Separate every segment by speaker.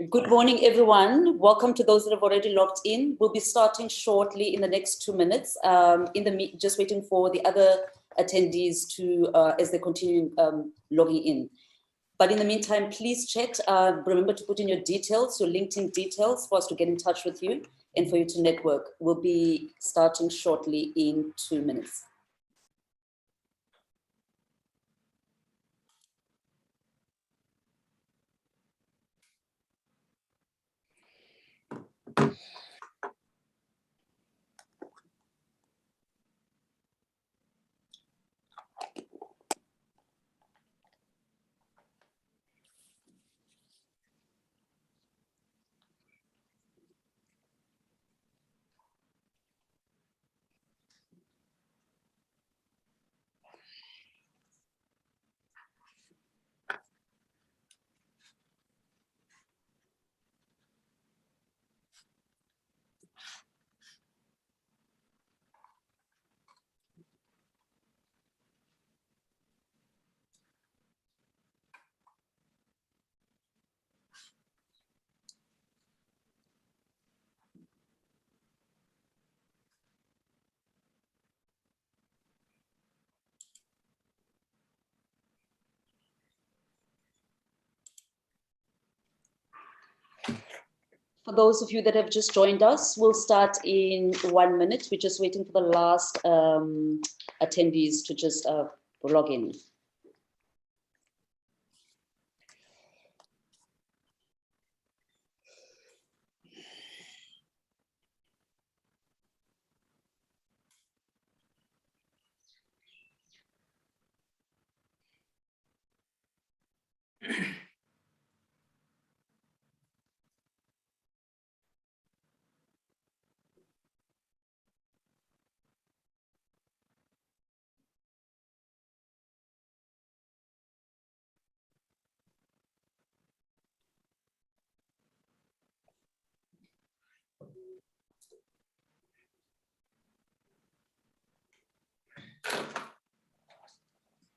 Speaker 1: Good morning, everyone. Welcome to those that have already logged in. We'll be starting shortly in the next 2 minutes. Just waiting for the other attendees to, as they continue logging in. But in the meantime, please check. Remember to put in your details, your LinkedIn details, for us to get in touch with you and for you to network. We'll be starting shortly in 2 minutes. For those of you that have just joined us, we'll start in 1 minute. We're just waiting for the last attendees to just log in.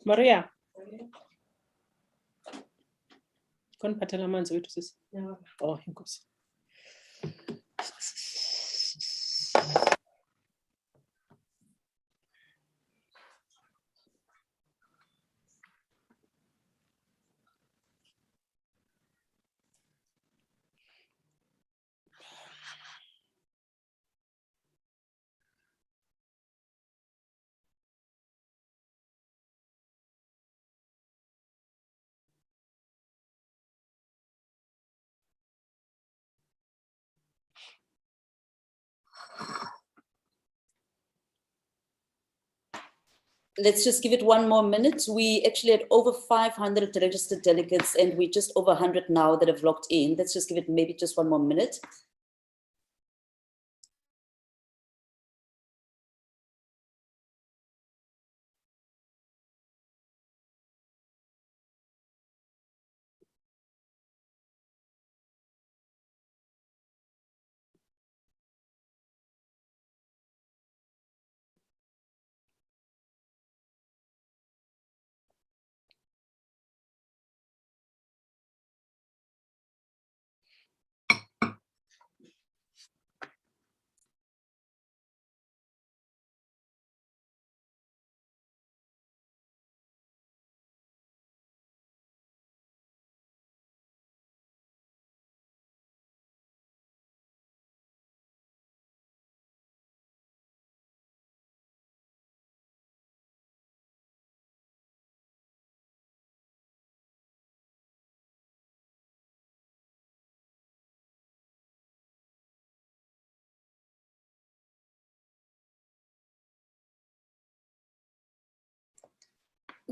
Speaker 2: Maria. Koniphathela amanzi wethu sisi. Oh, inkosi.
Speaker 1: Let's just give it 1 more minute. We actually had over 500 registered delegates and we're just over 100 now that have logged in. Let's just give it maybe just 1 more minute.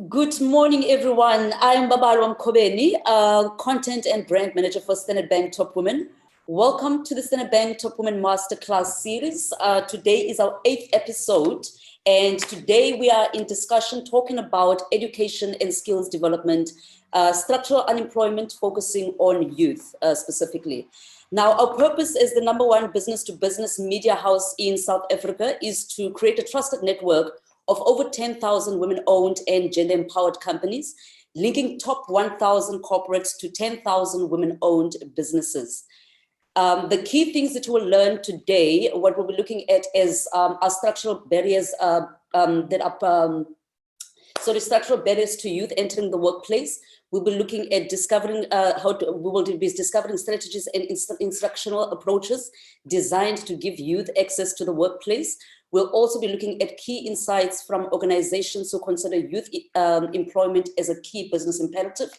Speaker 1: Good morning, everyone. I'm Babalwa Mkobeni, Content and Brand Manager for Standard Bank Top Women. Welcome to the Standard Bank Top Women Masterclass series. Today is our 8th episode, and today we are in discussion talking about education and skills development, structural unemployment, focusing on youth specifically. Now, our purpose as the #1 business-to-business media house in South Africa is to create a trusted network of over 10,000 women-owned and gender-empowered companies, linking top 1,000 corporates to 10,000 women-owned businesses. The key things that you will learn today, what we'll be looking at is our structural barriers structural barriers to youth entering the workplace. We'll be looking at discovering discovering strategies and instructional approaches designed to give youth access to the workplace. We'll also be looking at key insights from organizations who consider youth employment as a key business imperative.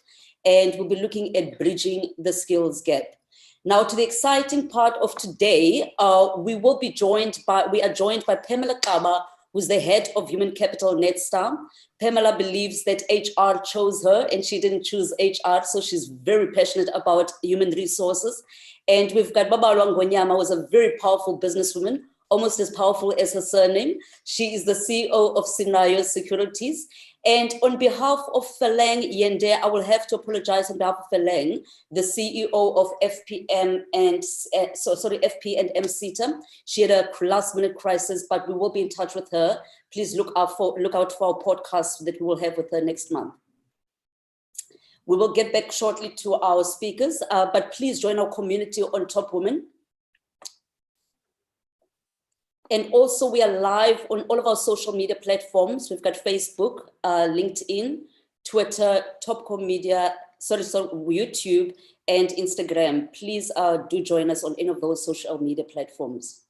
Speaker 1: And we'll be looking at bridging the skills gap. Now, to the exciting part of today, we are joined by Pamela Xaba, who's the head of human capital Netstar. Pamela believes that HR chose her and she didn't choose HR, so she's very passionate about human resources. And we've got Babalwa Ngonyama, who's a very powerful businesswoman, almost as powerful as her surname. She is the CEO of Scenario Securities. And on behalf of Felleng Yende, I will have to apologize on behalf of Felleng, the CEO of FP&M and SETA. She had a last-minute crisis, but we will be in touch with her. Please look out for our podcast that we will have with her next month. We will get back shortly to our speakers, but please join our community on Top Women. And also we are live on all of our social media platforms. We've got Facebook, LinkedIn, Twitter, Topcom Media, YouTube, and Instagram. Please do join us on any of those social media platforms.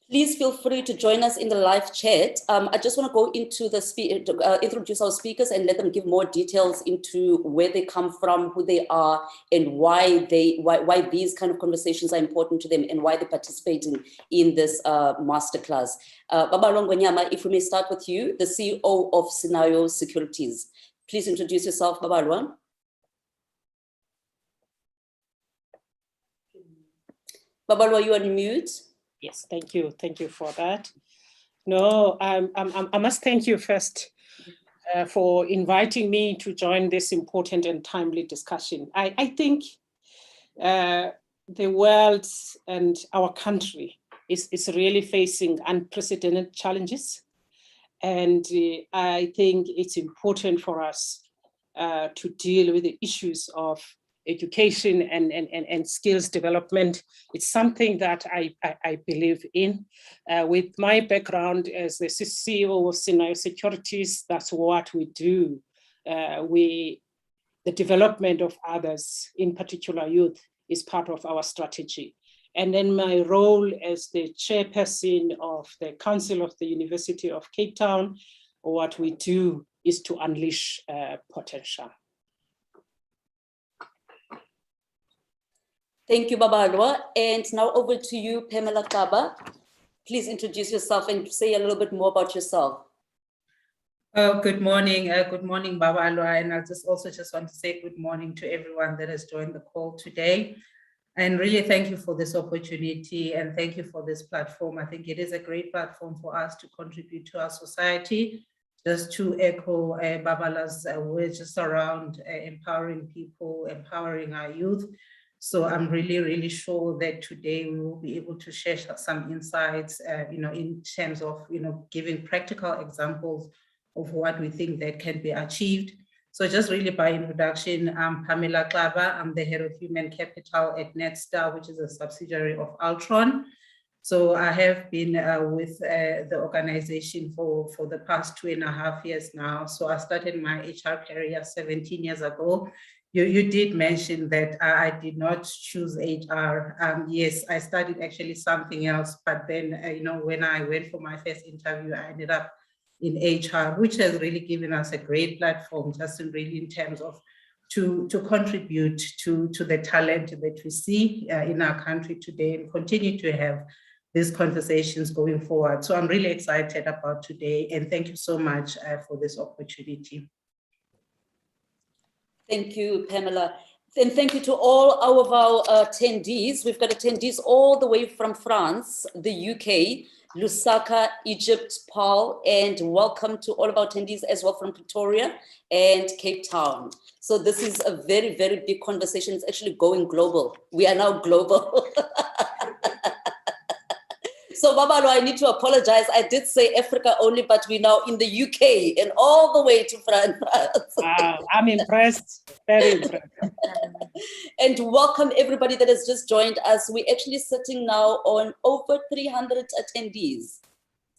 Speaker 1: Please feel free to join us in the live chat. I just want to go into introduce our speakers and let them give more details into where they come from, who they are, and why these kind of conversations are important to them and why they're participating in this masterclass. Babalwa Ngonyama, if we may start with you, the CEO of Scenario Securities. Please introduce yourself, Babalwa. Babalwa, you are on mute.
Speaker 2: Yes, thank you. Thank you for that. No, I must thank you first for inviting me to join this important and timely discussion. I think the world and our country is really facing unprecedented challenges. And I think it's important for us to deal with the issues of education and skills development. It's something that I believe in. With my background as the CEO of Scenario Securities, that's what we do. The development of others, in particular youth, is part of our strategy. And then my role as the chairperson of the Council of the University of Cape Town, what we do is to unleash potential.
Speaker 1: Thank you, Babalwa. And now over to you, Pamela Xaba. Please introduce yourself and say a little bit more about yourself.
Speaker 3: Oh, good morning. Good morning, Babalwa. And I just want to say good morning to everyone that has joined the call today. And really thank you for this opportunity and thank you for this platform. I think it is a great platform for us to contribute to our society. Just to echo Babala's words just around empowering people, empowering our youth. So I'm really, really sure that today we will be able to share some insights, in terms of, giving practical examples of what we think that can be achieved. So just really by introduction, I'm Pamela Xaba. I'm the head of human capital at Netstar, which is a subsidiary of Altron. So I have been with the organization for the past 2.5 years now. So I started my HR career 17 years ago. You did mention that I did not choose HR. Yes, I studied actually something else, but then, when I went for my first interview, I ended up in HR, which has really given us a great platform, just in terms of to contribute to the talent that we see in our country today and continue to have these conversations going forward. So I'm really excited about today, and thank you so much for this opportunity.
Speaker 1: Thank you, Pamela. And thank you to all of our attendees. We've got attendees all the way from France, the UK, Lusaka, Egypt, Paul, and welcome to all of our attendees as well from Pretoria and Cape Town. So this is a very, very big conversation. It's actually going global. We are now global. So Babalo, I need to apologize. I did say Africa only, but we're now in the UK and all the way to France.
Speaker 2: Wow, I'm impressed, very impressed.
Speaker 1: And welcome everybody that has just joined us. We're actually sitting now on over 300 attendees.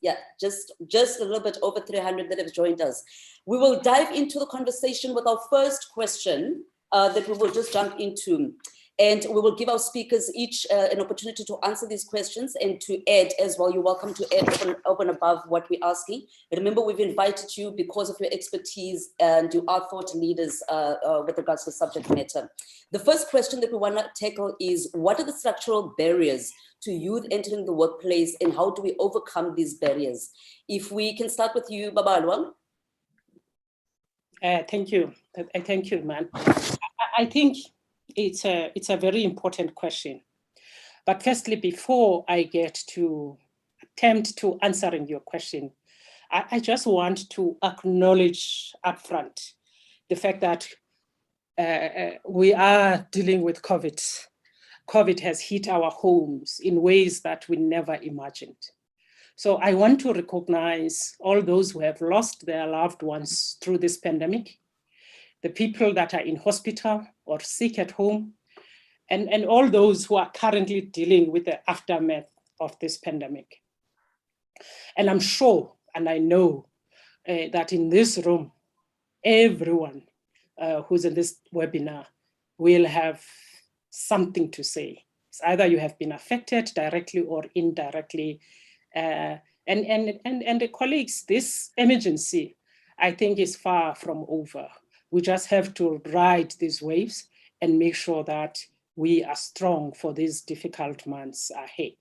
Speaker 1: Yeah, just a little bit over 300 that have joined us. We will dive into the conversation with our first question that we will just jump into. And we will give our speakers each an opportunity to answer these questions and to add as well. You're welcome to add over and above what we're asking. Remember, we've invited you because of your expertise and you are thought leaders with regards to subject matter. The first question that we want to tackle is, what are the structural barriers to youth entering the workplace and how do we overcome these barriers? If we can start with you, Babalwa.
Speaker 2: Thank you. Thank you, man. I think it's a very important question. But firstly, before I get to attempt to answering your question, I just want to acknowledge upfront the fact that we are dealing with COVID. COVID has hit our homes in ways that we never imagined. So I want to recognize all those who have lost their loved ones through this pandemic, the people that are in hospital or sick at home, and all those who are currently dealing with the aftermath of this pandemic. And I'm sure, and I know that in this room, everyone who's in this webinar will have something to say. It's either you have been affected directly or indirectly. And the colleagues, this emergency, I think, is far from over. We just have to ride these waves and make sure that we are strong for these difficult months ahead.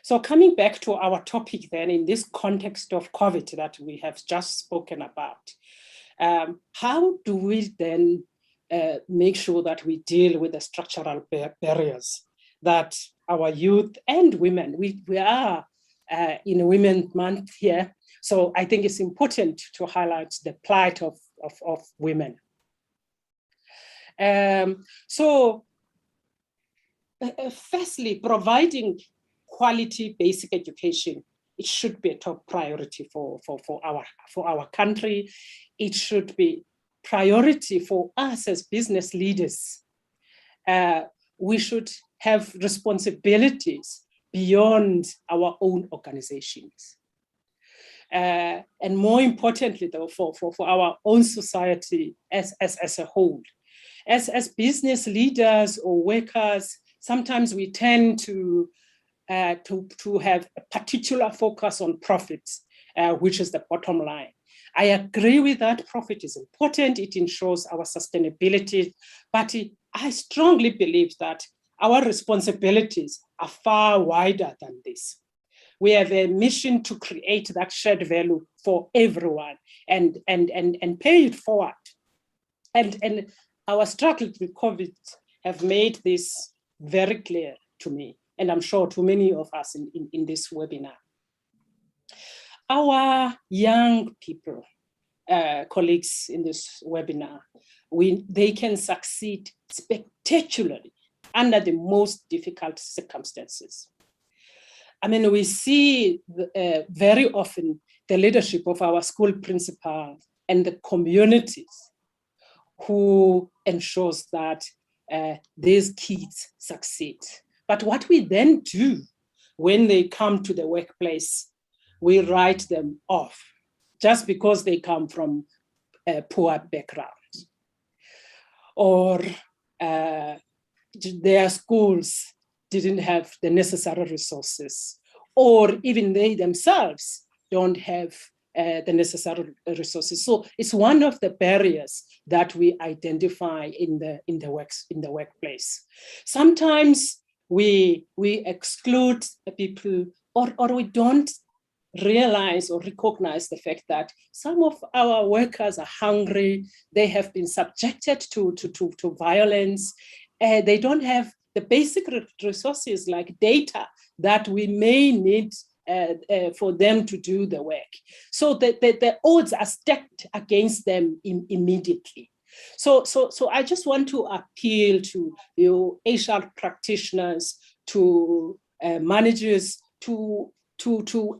Speaker 2: So coming back to our topic then, in this context of COVID that we have just spoken about, how do we then make sure that we deal with the structural barriers that our youth and women, we are in Women's Month here, so I think it's important to highlight the plight of women. Firstly, providing quality basic education, it should be a top priority for our country. It should be priority for us as business leaders. We should have responsibilities beyond our own organizations. And more importantly, though, for our own society as a whole. As business leaders or workers, sometimes we tend to have a particular focus on profits, which is the bottom line. I agree with that. Profit is important. It ensures our sustainability. But I strongly believe that our responsibilities are far wider than this. We have a mission to create that shared value for everyone and pay it forward. And our struggles with COVID have made this very clear to me, and I'm sure to many of us in this webinar. Our young people, colleagues in this webinar, they can succeed spectacularly under the most difficult circumstances. I mean, we see very often the leadership of our school principals and the communities who ensures that these kids succeed. But what we then do when they come to the workplace, we write them off just because they come from a poor background, or their schools didn't have the necessary resources, or even they themselves don't have the necessary resources. So it's one of the barriers that we identify in the workplace. Sometimes we exclude people, or we don't realize or recognize the fact that some of our workers are hungry, they have been subjected to violence, they don't have the basic resources like data that we may need for them to do the work. So the odds are stacked against them immediately. So I just want to appeal to you HR practitioners, to managers, to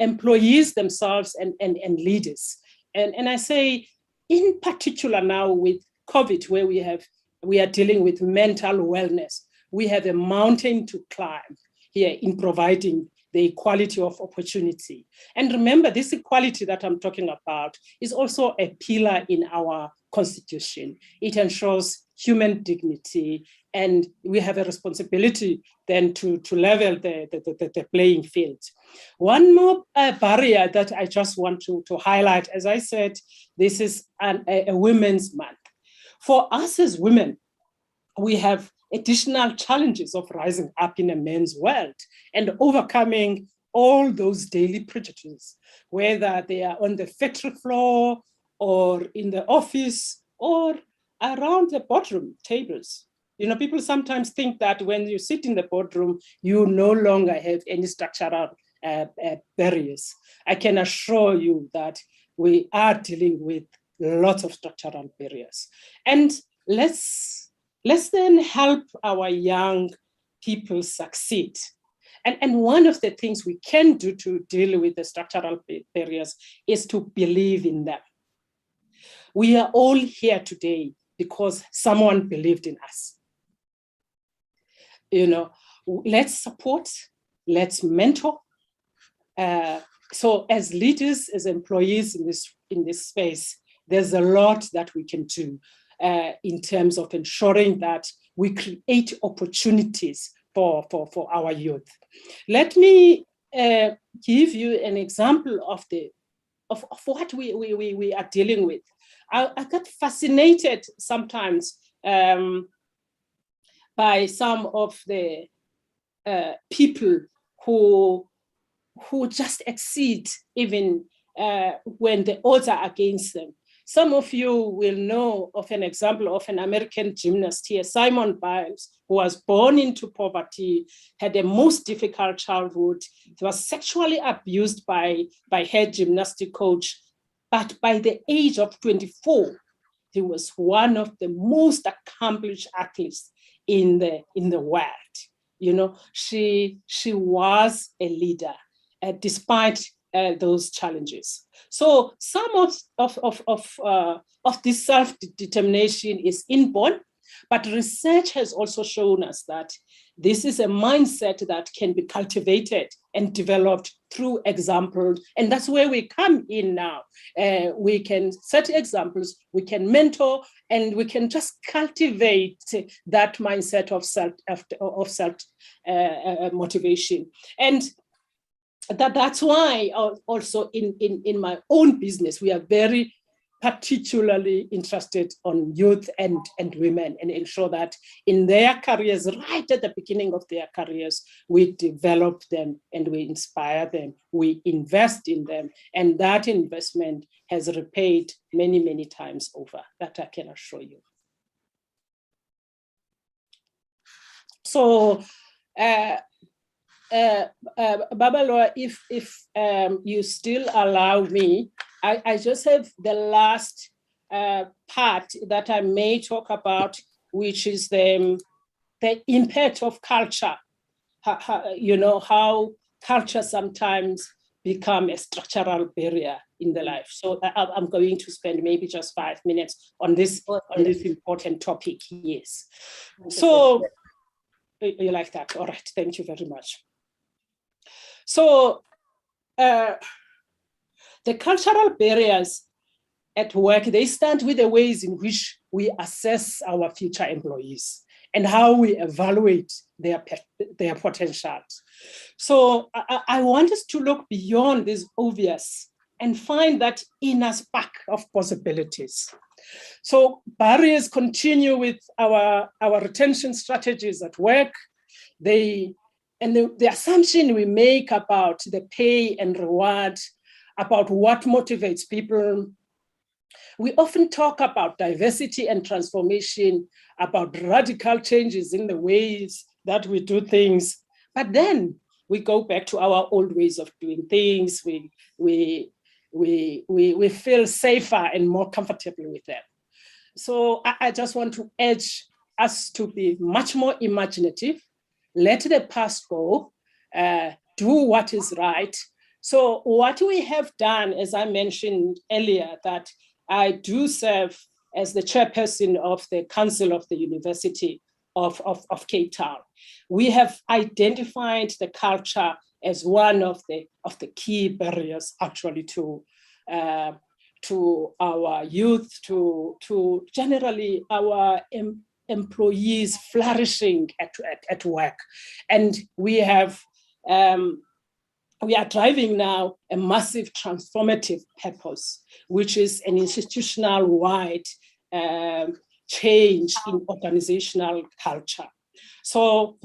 Speaker 2: employees themselves and leaders. And I say, in particular now with COVID, where we are dealing with mental wellness, we have a mountain to climb here in providing the equality of opportunity. And remember, this equality that I'm talking about is also a pillar in our Constitution. It ensures human dignity, and we have a responsibility then to level the playing field. One more barrier that I just want to highlight, as I said, this is a Women's Month. For us as women, we have additional challenges of rising up in a man's world and overcoming all those daily prejudices, whether they are on the factory floor or in the office or around the boardroom tables. You know, people sometimes think that when you sit in the boardroom, you no longer have any structural barriers. I can assure you that we are dealing with lots of structural barriers. And let's then help our young people succeed. And one of the things we can do to deal with the structural barriers is to believe in them. We are all here today because someone believed in us. You know, let's support, let's mentor. So as leaders, as employees in this space, there's a lot that we can do in terms of ensuring that we create opportunities for our youth. Let me give you an example of what we are dealing with. I got fascinated sometimes by some of the people who just exceed even when the odds are against them. Some of you will know of an example of an American gymnast here, Simone Biles, who was born into poverty, had a most difficult childhood. He was sexually abused by her gymnastic coach. But by the age of 24, he was one of the most accomplished athletes in the world. You know, she was a leader despite those challenges. So some of this self-determination is inborn, but research has also shown us that this is a mindset that can be cultivated and developed through examples. And that's where we come in now. We can set examples, we can mentor, and we can just cultivate that mindset of self motivation. And that's why also in my own business, we are very particularly interested on youth and women, and ensure that in their careers, right at the beginning of their careers, we develop them and we inspire them, we invest in them, and that investment has repaid many, many times over. That I can assure you. So, Babaloa, if you still allow me, I just have the last part that I may talk about, which is the impact of culture. You know, how culture sometimes become a structural barrier in the life. So I'm going to spend maybe just 5 minutes on this important topic. Yes. So you like that? All right. Thank you very much. So the cultural barriers at work, they start with the ways in which we assess our future employees and how we evaluate their potentials. So I want us to look beyond these obvious and find that inner spark of possibilities. So barriers continue with our retention strategies at work. The assumption we make about the pay and reward, about what motivates people. We often talk about diversity and transformation, about radical changes in the ways that we do things, but then we go back to our old ways of doing things. We feel safer and more comfortable with them. So I just want to urge us to be much more imaginative, let the past go, do what is right. So what we have done, as I mentioned earlier, that I do serve as the chairperson of the Council of the University of Cape Town. We have identified the culture as one of the key barriers actually to our youth, to generally our employees flourishing at work. And we are driving now a massive transformative purpose, which is an institutional-wide change in organizational culture. So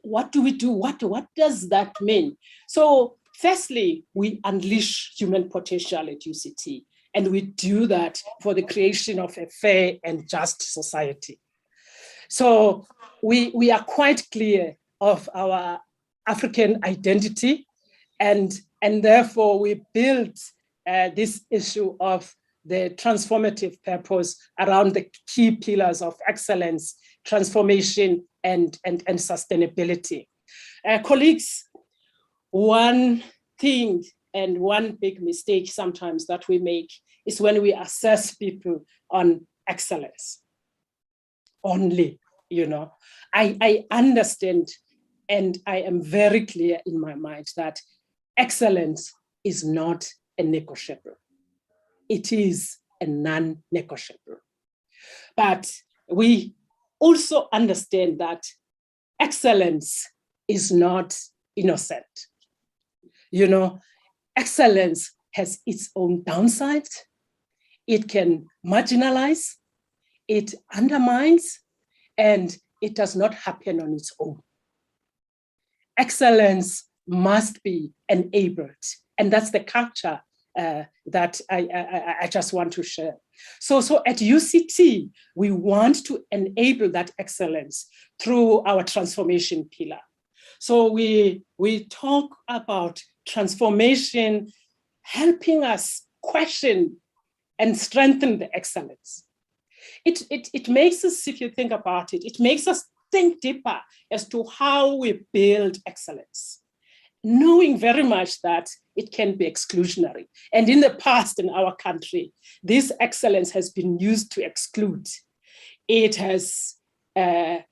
Speaker 2: what do we do? What does that mean? So firstly, we unleash human potential at UCT, and we do that for the creation of a fair and just society. So we are quite clear of our African identity, and therefore we build this issue of the transformative purpose around the key pillars of excellence, transformation, and sustainability. Colleagues, one thing and one big mistake sometimes that we make is when we assess people on excellence only. I understand, and I am very clear in my mind that excellence is not a negotiable. It is a non-negotiable. But we also understand that excellence is not innocent. Excellence has its own downsides. It can marginalize, it undermines, and it does not happen on its own. Excellence must be enabled, and that's the culture that I just want to share. So at UCT, we want to enable that excellence through our transformation pillar. So we talk about transformation helping us question and strengthen the excellence. It makes us, if you think about it, it makes us think deeper as to how we build excellence, knowing very much that it can be exclusionary. And in the past in our country, this excellence has been used to exclude. It has been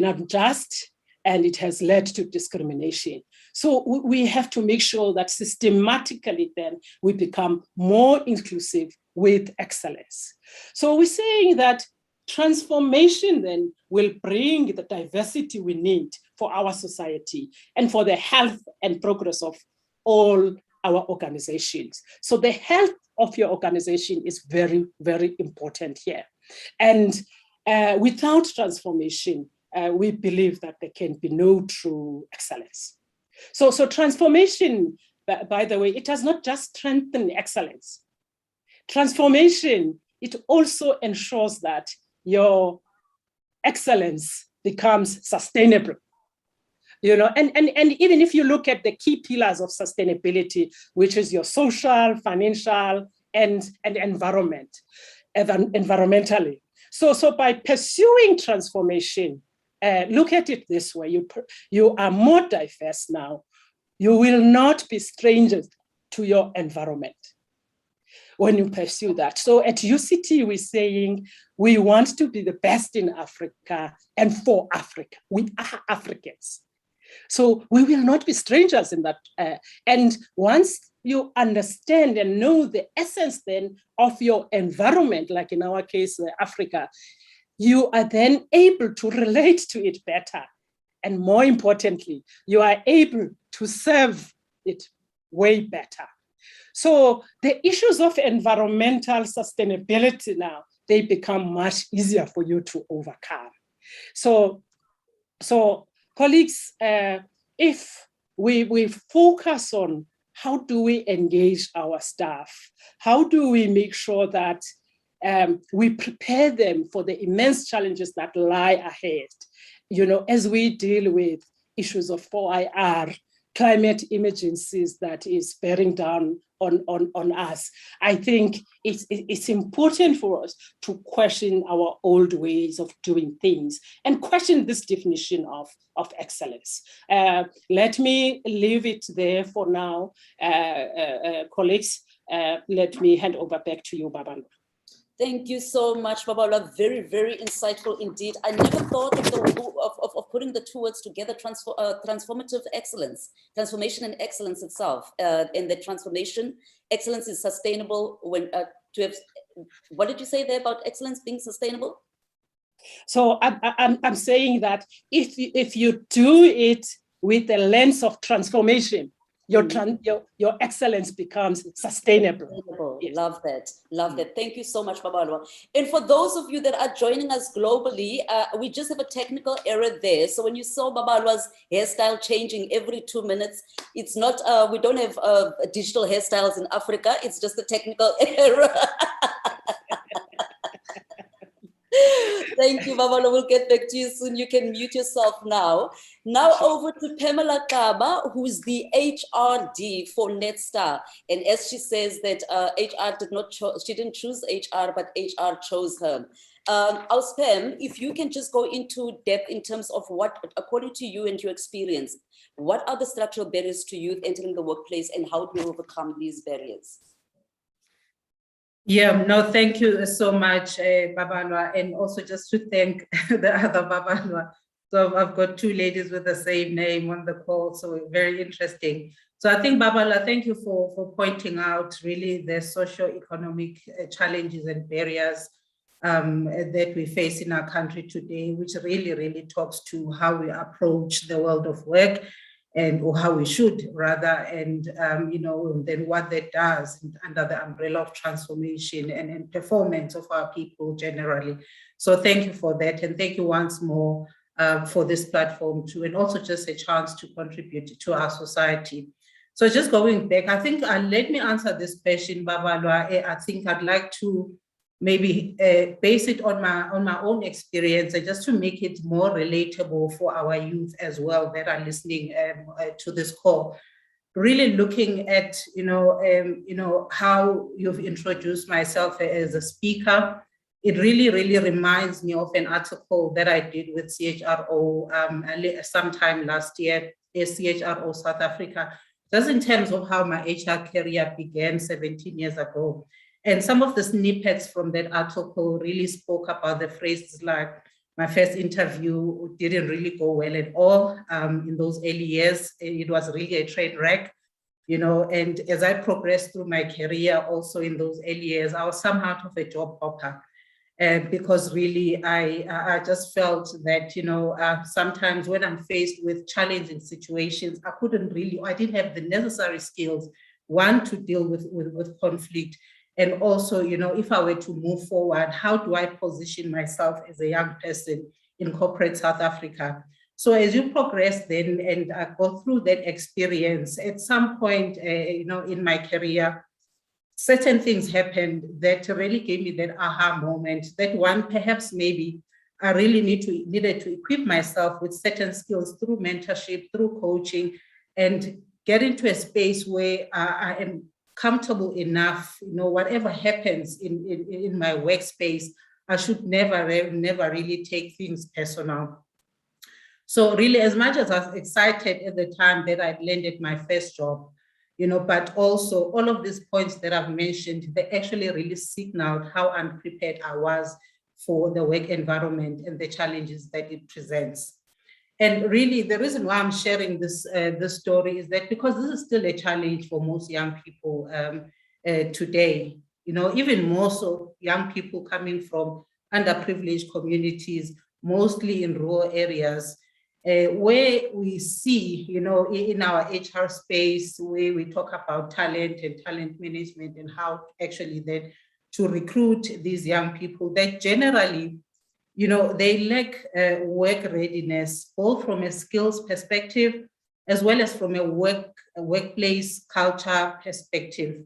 Speaker 2: unjust, and it has led to discrimination. So we have to make sure that systematically then we become more inclusive with excellence. So we're saying that transformation then will bring the diversity we need for our society and for the health and progress of all our organizations. So the health of your organization is very, very important here. And without transformation, we believe that there can be no true excellence. So transformation, by the way, it does not just strengthen excellence. Transformation, it also ensures that your excellence becomes sustainable. And even if you look at the key pillars of sustainability, which is your social, financial, and environmentally. So by pursuing transformation, look at it this way, you are more diverse now. You will not be strangers to your environment when you pursue that. So at UCT, we're saying we want to be the best in Africa and for Africa. We are Africans. So we will not be strangers in that. And once you understand and know the essence then of your environment, like in our case, Africa, you are then able to relate to it better. And more importantly, you are able to serve it way better. So the issues of environmental sustainability now, they become much easier for you to overcome. So colleagues, if we focus on how do we engage our staff, how do we make sure that we prepare them for the immense challenges that lie ahead, as we deal with issues of 4IR, climate emergencies that is bearing down on us. I think it's important for us to question our old ways of doing things and question this definition of excellence. Let me leave it there for now, colleagues. Let me hand over back to you, Babalo.
Speaker 1: Thank you so much, Babalo. Very, very insightful indeed. I never thought of putting the two words together, transformative excellence, transformation and excellence itself. And the transformation, excellence is sustainable when to have, what did you say there about excellence being sustainable?
Speaker 2: So I'm saying that if you do it with the lens of transformation, your excellence becomes sustainable.
Speaker 1: Yes. Love that. Love that. Thank you so much, Babalo. And for those of you that are joining us globally, we just have a technical error there. So when you saw Babalo's hairstyle changing every 2 minutes, it's not, we don't have digital hairstyles in Africa. It's just a technical error. Thank you, Pamela. We'll get back to you soon. You can mute yourself now. Now over to Pamela Xaba, who's the HRD for Netstar. And as she says that HR did not she didn't choose HR, but HR chose her. Pam, if you can just go into depth in terms of what, according to you and your experience, what are the structural barriers to youth entering the workplace and how do you overcome these barriers?
Speaker 3: Yeah, no, thank you so much, Babalwa, and also just to thank the other Babalwa. So I've got two ladies with the same name on the call, so very interesting. So I think, Babalwa, thank you for pointing out really the socio-economic challenges and barriers that we face in our country today, which really talks to how we approach the world of work and or how we should rather, and then what that does under the umbrella of transformation and performance of our people generally. So thank you for that, and thank you once more for this platform too, and also just a chance to contribute to our society. So just going back, I think let me answer this question, Babalwa. I think I'd like to maybe base it on my own experience, and just to make it more relatable for our youth as well that are listening to this call. Really looking at how you've introduced myself as a speaker. It really reminds me of an article that I did with CHRO sometime last year, CHRO South Africa, just in terms of how my HR career began 17 years ago. And some of the snippets from that article really spoke about the phrases like, my first interview didn't really go well at all in those early years. It was really a train wreck, and as I progressed through my career also in those early years, I was somehow of a job hopper. Because really, I just felt that, sometimes when I'm faced with challenging situations, I didn't have the necessary skills, one, to deal with conflict. And also, if I were to move forward, how do I position myself as a young person in corporate South Africa? So as you progress then and go through that experience, at some point, in my career, certain things happened that really gave me that aha moment, that one, perhaps maybe I really needed to equip myself with certain skills through mentorship, through coaching, and get into a space where I am comfortable enough, whatever happens in my workspace, I should never really take things personal. So really, as much as I was excited at the time that I'd landed my first job, but also all of these points that I've mentioned, they actually really signaled how unprepared I was for the work environment and the challenges that it presents. And really, the reason why I'm sharing this story is that because this is still a challenge for most young people today, even more so young people coming from underprivileged communities, mostly in rural areas. where we see, in our HR space, where we talk about talent and talent management and how actually then to recruit these young people that generally, they lack work readiness, both from a skills perspective, as well as from a workplace culture perspective.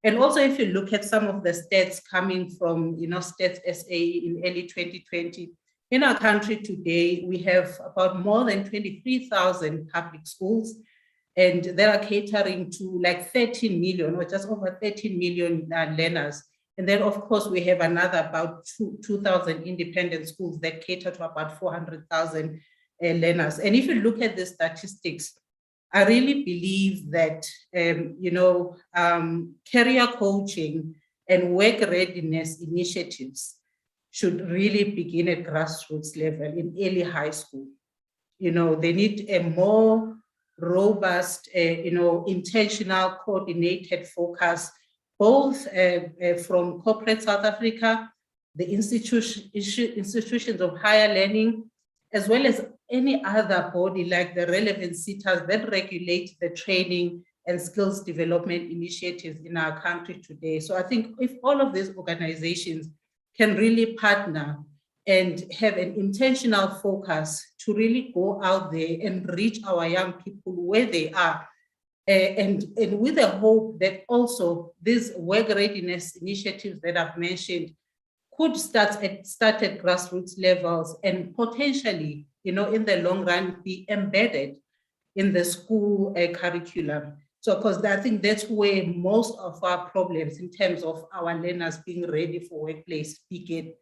Speaker 3: And also, if you look at some of the stats coming from, Stats SA in early 2020, in our country today, we have about more than 23,000 public schools, and they are catering to like 13 million or just over 13 million learners. And then, of course, we have another about 2,000 independent schools that cater to about 400,000 learners. And if you look at the statistics, I really believe that, career coaching and work readiness initiatives should really begin at grassroots level in early high school. They need a more robust, intentional, coordinated focus, both from corporate South Africa, the institutions of higher learning, as well as any other body like the relevant SETAs that regulate the training and skills development initiatives in our country today. So I think if all of these organizations can really partner and have an intentional focus to really go out there and reach our young people where they are, and with the hope that also these work readiness initiatives that I've mentioned could start at grassroots levels and potentially, in the long run, be embedded in the school curriculum. So, because I think that's where most of our problems in terms of our learners being ready for workplace begin.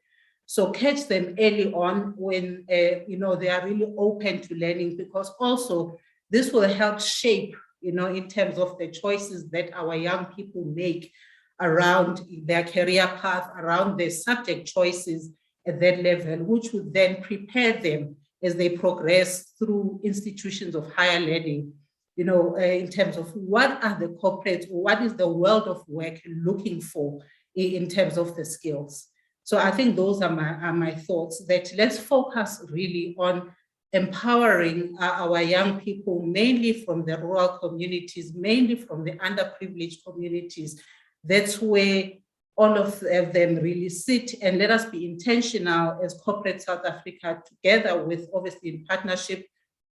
Speaker 3: So catch them early on when, they are really open to learning, because also this will help shape, in terms of the choices that our young people make around their career path, around their subject choices at that level, which would then prepare them as they progress through institutions of higher learning, in terms of what are the corporates, what is the world of work looking for in terms of the skills. So I think those are my thoughts, that let's focus really on empowering our young people, mainly from the rural communities, mainly from the underprivileged communities. That's where all of them really sit, and let us be intentional as corporate South Africa, together with, obviously, in partnership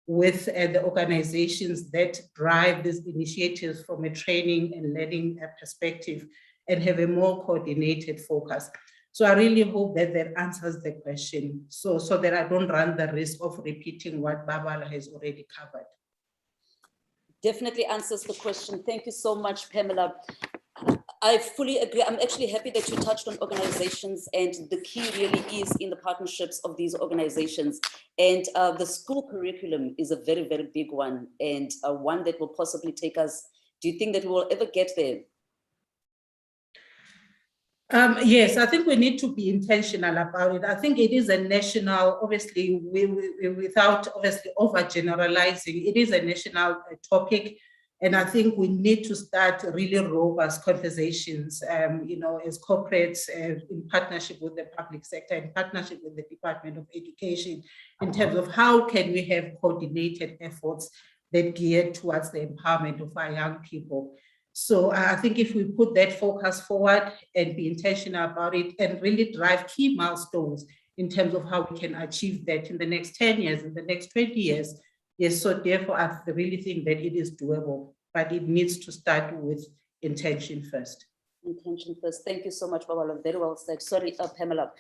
Speaker 3: with the organizations that drive these initiatives from a training and learning perspective, and have a more coordinated focus. So I really hope that answers the question, so that I don't run the risk of repeating what Barbara has already covered.
Speaker 1: Definitely answers the question. Thank you so much, Pamela. I fully agree. I'm actually happy that you touched on organizations, and the key really is in the partnerships of these organizations. And the school curriculum is a very, very big one, and one that will possibly take us. Do you think that we will ever get there?
Speaker 3: Yes, I think we need to be intentional about it. I think it is a national, obviously, without obviously overgeneralizing, it is a national topic. And I think we need to start really robust conversations, as corporates, in partnership with the public sector, in partnership with the Department of Education, in terms of how can we have coordinated efforts that gear towards the empowerment of our young people. So I think if we put that focus forward and be intentional about it and really drive key milestones in terms of how we can achieve that in the next 10 years, in the next 20 years, yes, so therefore I really think that it is doable, but it needs to start with intention first.
Speaker 1: Intention first. Thank you so much, Babalwa. Very well said. Sorry, Pamela.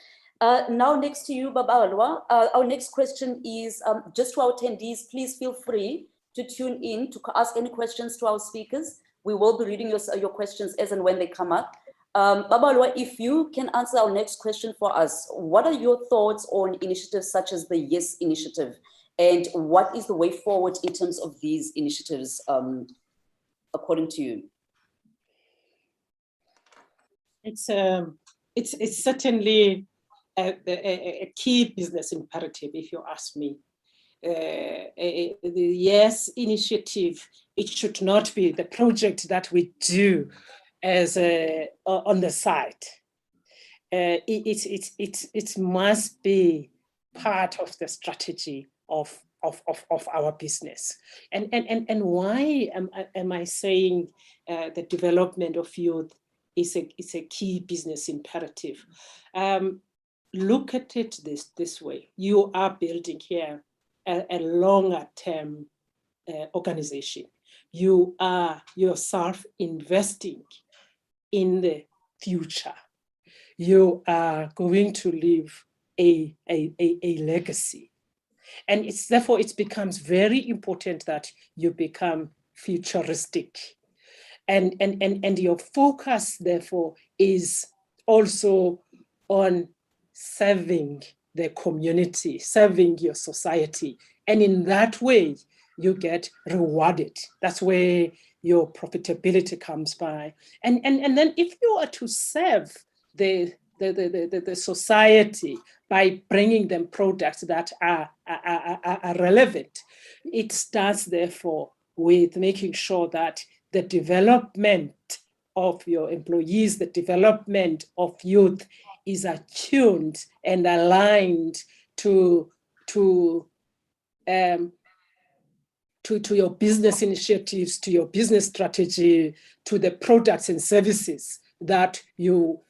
Speaker 1: Now next to you, Babalwa. Our next question is just to our attendees, please feel free to tune in to ask any questions to our speakers. We will be reading your questions as and when they come up. Babalwa, if you can answer our next question for us, what are your thoughts on initiatives such as the YES initiative? And what is the way forward in terms of these initiatives, according to you?
Speaker 2: It's certainly a key business imperative, if you ask me. The YES initiative, it should not be the project that we do as on the side. It must be part of the strategy of our business. And why am I saying the development of youth is a key business imperative? Look at it this way. You are building here a longer term organization. You are yourself investing in the future. You are going to leave a legacy. And therefore it becomes very important that you become futuristic. And your focus, therefore, is also on serving the community, serving your society. And in that way, you get rewarded. That's where your profitability comes by. And then if you are to serve the society by bringing them products that are relevant, it starts, therefore, with making sure that the development of your employees, the development of youth is attuned and aligned to your business initiatives, to your business strategy, to the products and services that you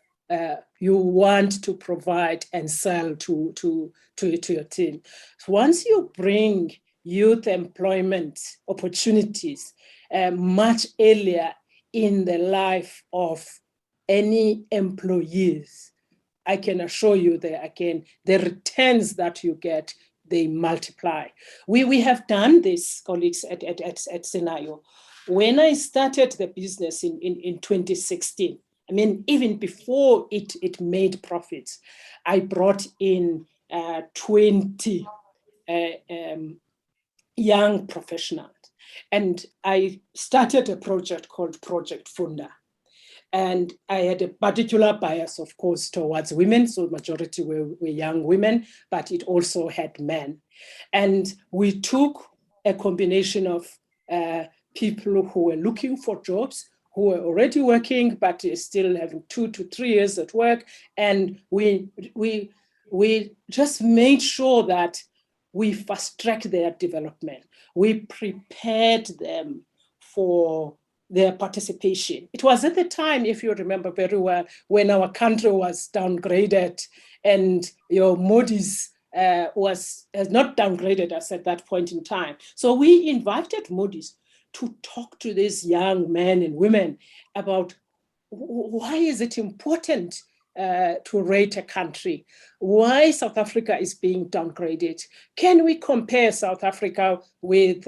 Speaker 2: want to provide and sell to your team. Once you bring youth employment opportunities much earlier in the life of any employees, I can assure you that, again, the returns that you get, they multiply. We have done this, colleagues, at Senayo. When I started the business in 2016, I mean, even before it made profits, I brought in 20 young professionals. And I started a project called Project Funda. And I had a particular bias, of course, towards women. So majority were young women, but it also had men. And we took a combination of people who were looking for jobs, who were already working, but still having 2 to 3 years at work. And we just made sure that we fast-tracked their development. We prepared them for their participation. It was at the time, if you remember very well, when our country was downgraded and Moody's has not downgraded us at that point in time. So we invited Moody's to talk to these young men and women about why is it important to rate a country, why South Africa is being downgraded. Can we compare South Africa with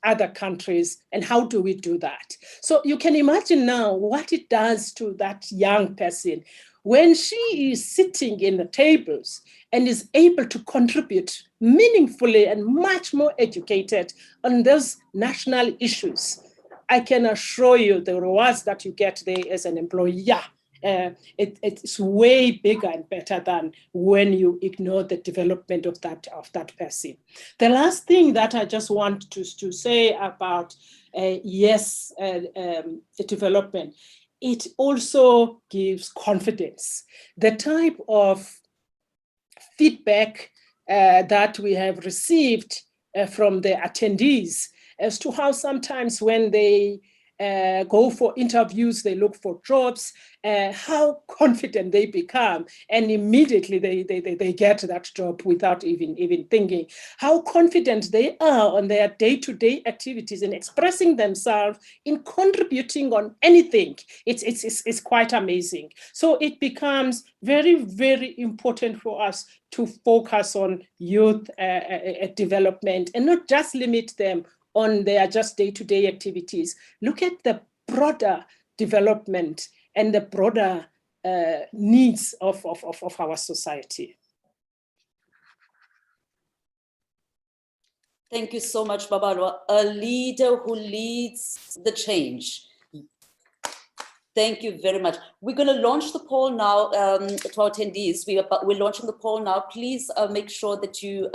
Speaker 2: other countries, and how do we do that? So you can imagine now what it does to that young person when she is sitting in the tables and is able to contribute meaningfully and much more educated on those national issues. I can assure you the rewards that you get there as an employer, it's way bigger and better than when you ignore the development of that person. The last thing that I just want to say about the development, it also gives confidence. The type of feedback that we have received from the attendees as to how sometimes when they go for interviews, they look for jobs, how confident they become, and immediately they get that job without even thinking. How confident they are on their day-to-day activities and expressing themselves in contributing on anything. It's quite amazing. So it becomes very, very important for us to focus on youth development and not just limit them on their just day-to-day activities. Look at the broader development and the broader needs of our society.
Speaker 1: Thank you so much, Babalwa. A leader who leads the change. Thank you very much. We're going to launch the poll now to our attendees. We're launching the poll now. Please make sure that you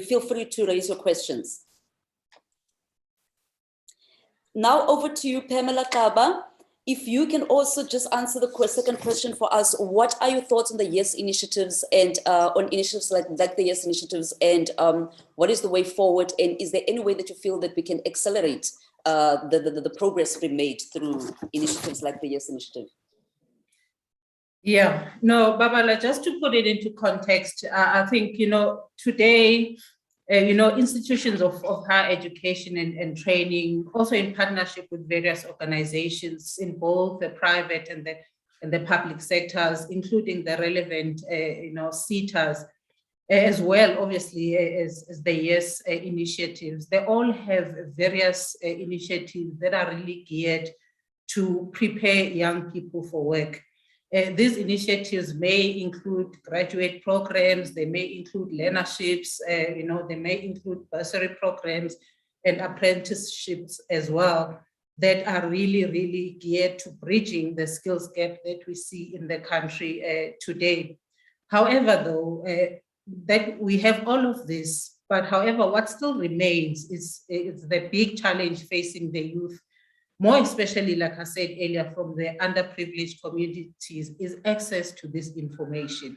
Speaker 1: feel free to raise your questions. Now over to you, Pamela Xaba. If you can also just answer the second question for us, what are your thoughts on the YES initiatives and on initiatives like the YES initiatives, and what is the way forward? And is there any way that you feel that we can accelerate the progress we made through initiatives like the YES initiative?
Speaker 3: Yeah, no, Babala, just to put it into context, I think, today, institutions of higher education and training, also in partnership with various organizations in both the private and the public sectors, including the relevant, SETAs, as well, obviously, as the YES initiatives, they all have various initiatives that are really geared to prepare young people for work. These initiatives may include graduate programs, they may include learnerships, they may include bursary programs and apprenticeships as well, that are really, really geared to bridging the skills gap that we see in the country today. However, though, that we have all of this, but however, what still remains is the big challenge facing the youth, more especially, like I said earlier, from the underprivileged communities, is access to this information.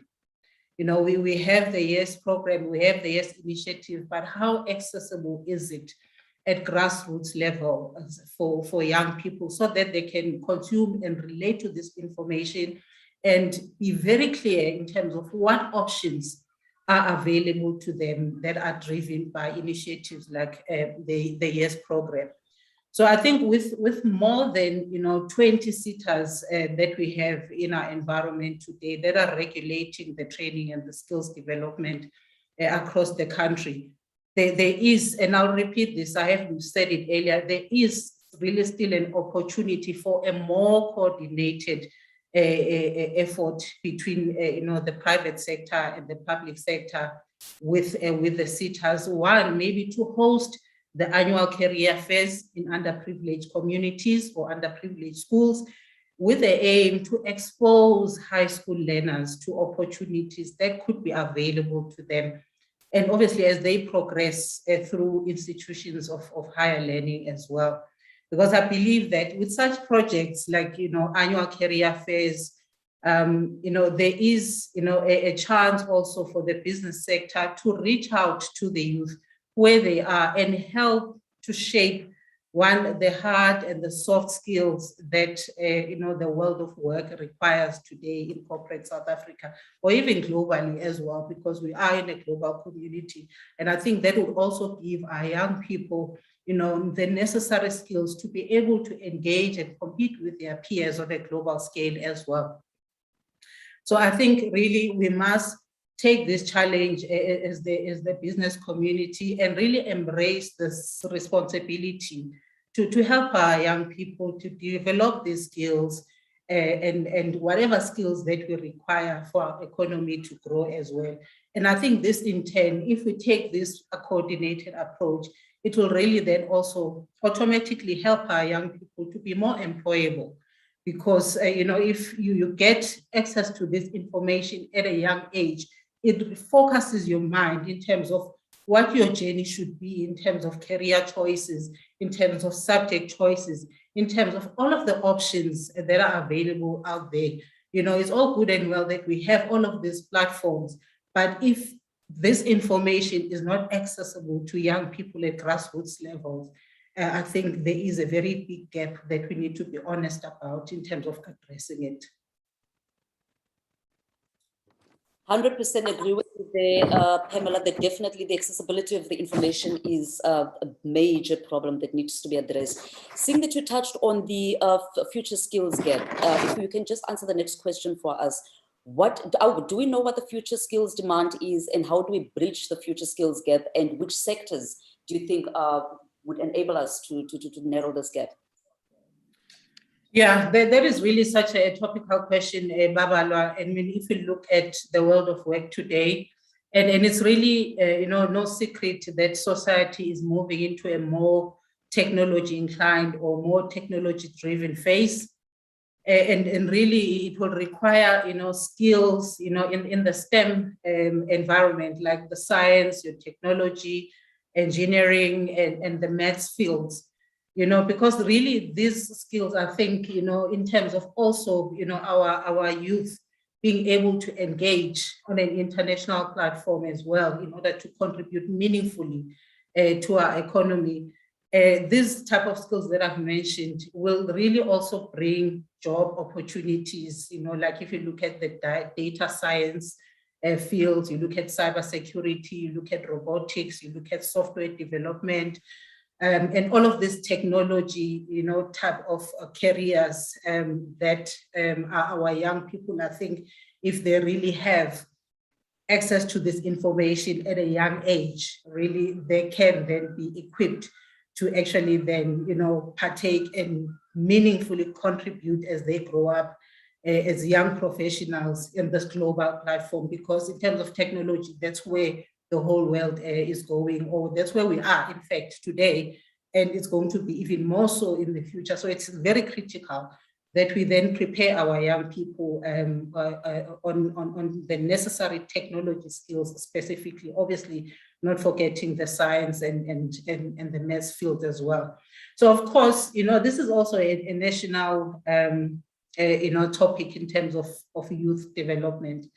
Speaker 3: We have the YES program, we have the YES initiative, but how accessible is it at grassroots level for young people so that they can consume and relate to this information and be very clear in terms of what options are available to them that are driven by initiatives like the YES program. So I think with more than 20 SETAs that we have in our environment today that are regulating the training and the skills development across the country, there is, and I'll repeat this, I have said it earlier, there is really still an opportunity for a more coordinated effort between the private sector and the public sector with the SETAs. One, maybe to host the annual career fairs in underprivileged communities or underprivileged schools, with the aim to expose high school learners to opportunities that could be available to them. And obviously, as they progress through institutions of higher learning as well. Because I believe that with such projects like, annual career fairs, there is, a chance also for the business sector to reach out to the youth where they are and help to shape the hard and the soft skills that the world of work requires today in corporate South Africa, or even globally as well, because we are in a global community. And I think that will also give our young people the necessary skills to be able to engage and compete with their peers on a global scale as well. So I think really we must take this challenge as the business community and really embrace this responsibility to help our young people to develop these skills and whatever skills that we require for our economy to grow as well. And I think this in turn, if we take this coordinated approach, it will really then also automatically help our young people to be more employable. Because if you get access to this information at a young age, it focuses your mind in terms of what your journey should be, in terms of career choices, in terms of subject choices, in terms of all of the options that are available out there. It's all good and well that we have all of these platforms, but if this information is not accessible to young people at grassroots levels, I think there is a very big gap that we need to be honest about in terms of addressing it.
Speaker 1: 100% agree with you there, Pamela, that definitely the accessibility of the information is a major problem that needs to be addressed. Seeing that you touched on the future skills gap, if you can just answer the next question for us. Do we know what the future skills demand is, and how do we bridge the future skills gap, and which sectors do you think would enable us to narrow this gap?
Speaker 3: Yeah, that is really such a topical question, Babalwa. I mean, if you look at the world of work today, and it's really, no secret that society is moving into a more technology inclined or more technology driven phase. And really it will require, skills, in the STEM environment, like the science, your technology, engineering, and the maths fields. because really these skills, I think, in terms of also, our youth being able to engage on an international platform as well in order to contribute meaningfully to our economy. These type of skills that I've mentioned will really also bring job opportunities, like if you look at the data science fields, you look at cybersecurity, you look at robotics, you look at software development, and all of this technology, type of careers that our young people, I think, if they really have access to this information at a young age, really, they can then be equipped to actually then, partake and meaningfully contribute as they grow up as young professionals in this global platform. Because in terms of technology, that's where the whole world is going, or that's where we are, in fact, today, and it's going to be even more so in the future. So it's very critical that we then prepare our young people on the necessary technology skills specifically, obviously not forgetting the science and the maths field as well. So of course, this is also a national topic in terms of youth development.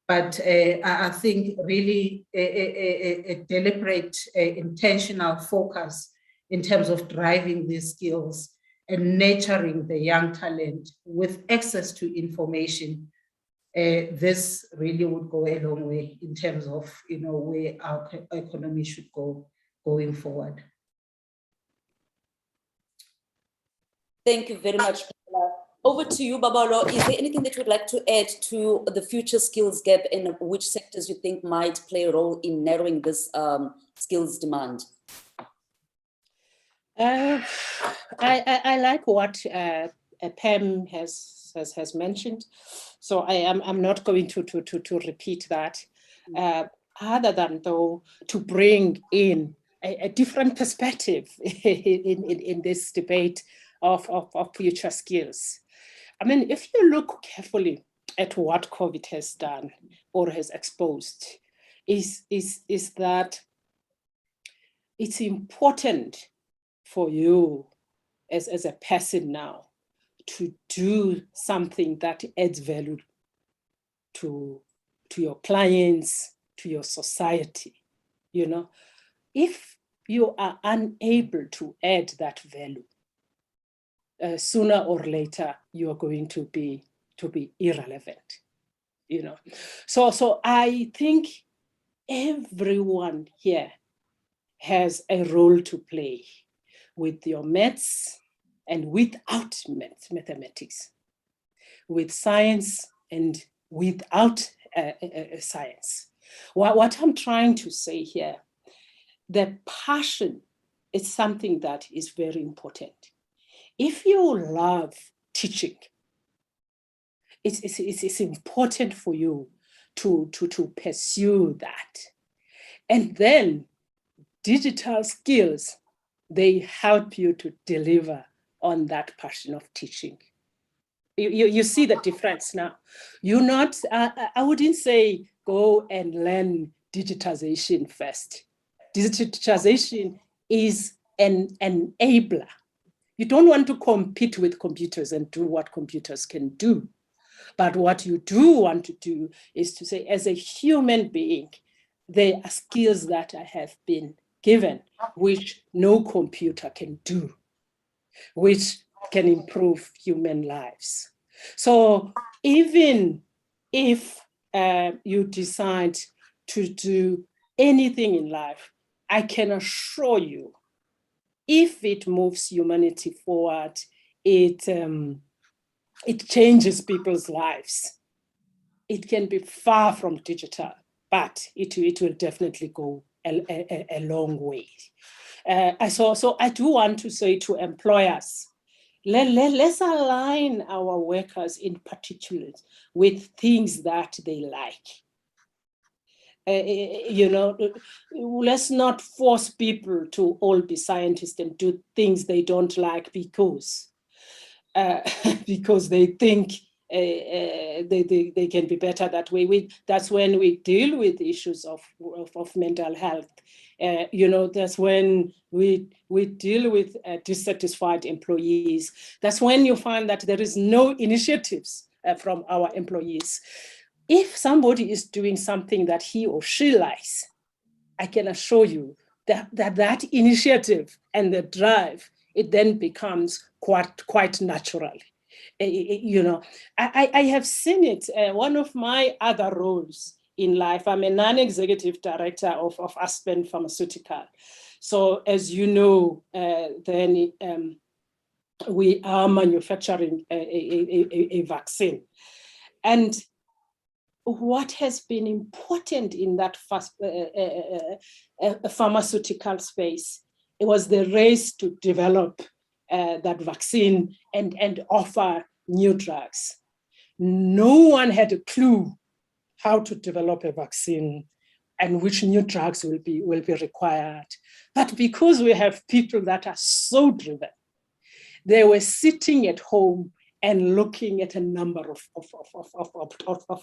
Speaker 3: But I think really a deliberate, intentional focus in terms of driving these skills and nurturing the young talent with access to information, this really would go a long way in terms of, where our economy should go going forward.
Speaker 1: Thank you very much, Pamela. Over to you, Babalo. Is there anything that you would like to add to the future skills gap and which sectors you think might play a role in narrowing this skills demand?
Speaker 2: I like what Pam has mentioned, so I'm not going to repeat that. Other than though to bring in a different perspective in this debate of future skills. I mean, if you look carefully at what COVID has done or has exposed, is that it's important for you as a person now to do something that adds value to your clients, to your society. If you are unable to add that value, sooner or later you are going to be irrelevant. So I think everyone here has a role to play with your maths and without mathematics, with science and without science. What I'm trying to say here, the passion is something that is very important. If you love teaching, it's important for you to pursue that. And then digital skills, they help you to deliver on that passion of teaching. You see the difference now. You're not, I wouldn't say go and learn digitization first. Digitization is an enabler. You don't want to compete with computers and do what computers can do. But what you do want to do is to say, as a human being, there are skills that I have been given, which no computer can do, which can improve human lives. So even if you decide to do anything in life, I can assure you, if it moves humanity forward, it changes people's lives. It can be far from digital, but it will definitely go a long way. So I do want to say to employers, let's align our workers in particular with things that they like. Let's not force people to all be scientists and do things they don't like because they think they can be better that way. That's when we deal with issues of mental health. That's when we deal with dissatisfied employees. That's when you find that there is no initiatives from our employees. If somebody is doing something that he or she likes, I can assure you that initiative and the drive, it then becomes quite natural. I have seen it. One of my other roles in life, I'm a non-executive director of Aspen Pharmaceutical. So as you know, we are manufacturing a vaccine. And what has been important in that pharmaceutical space, it was the race to develop that vaccine and offer new drugs. No one had a clue how to develop a vaccine and which new drugs will be required. But because we have people that are so driven, they were sitting at home and looking at a number of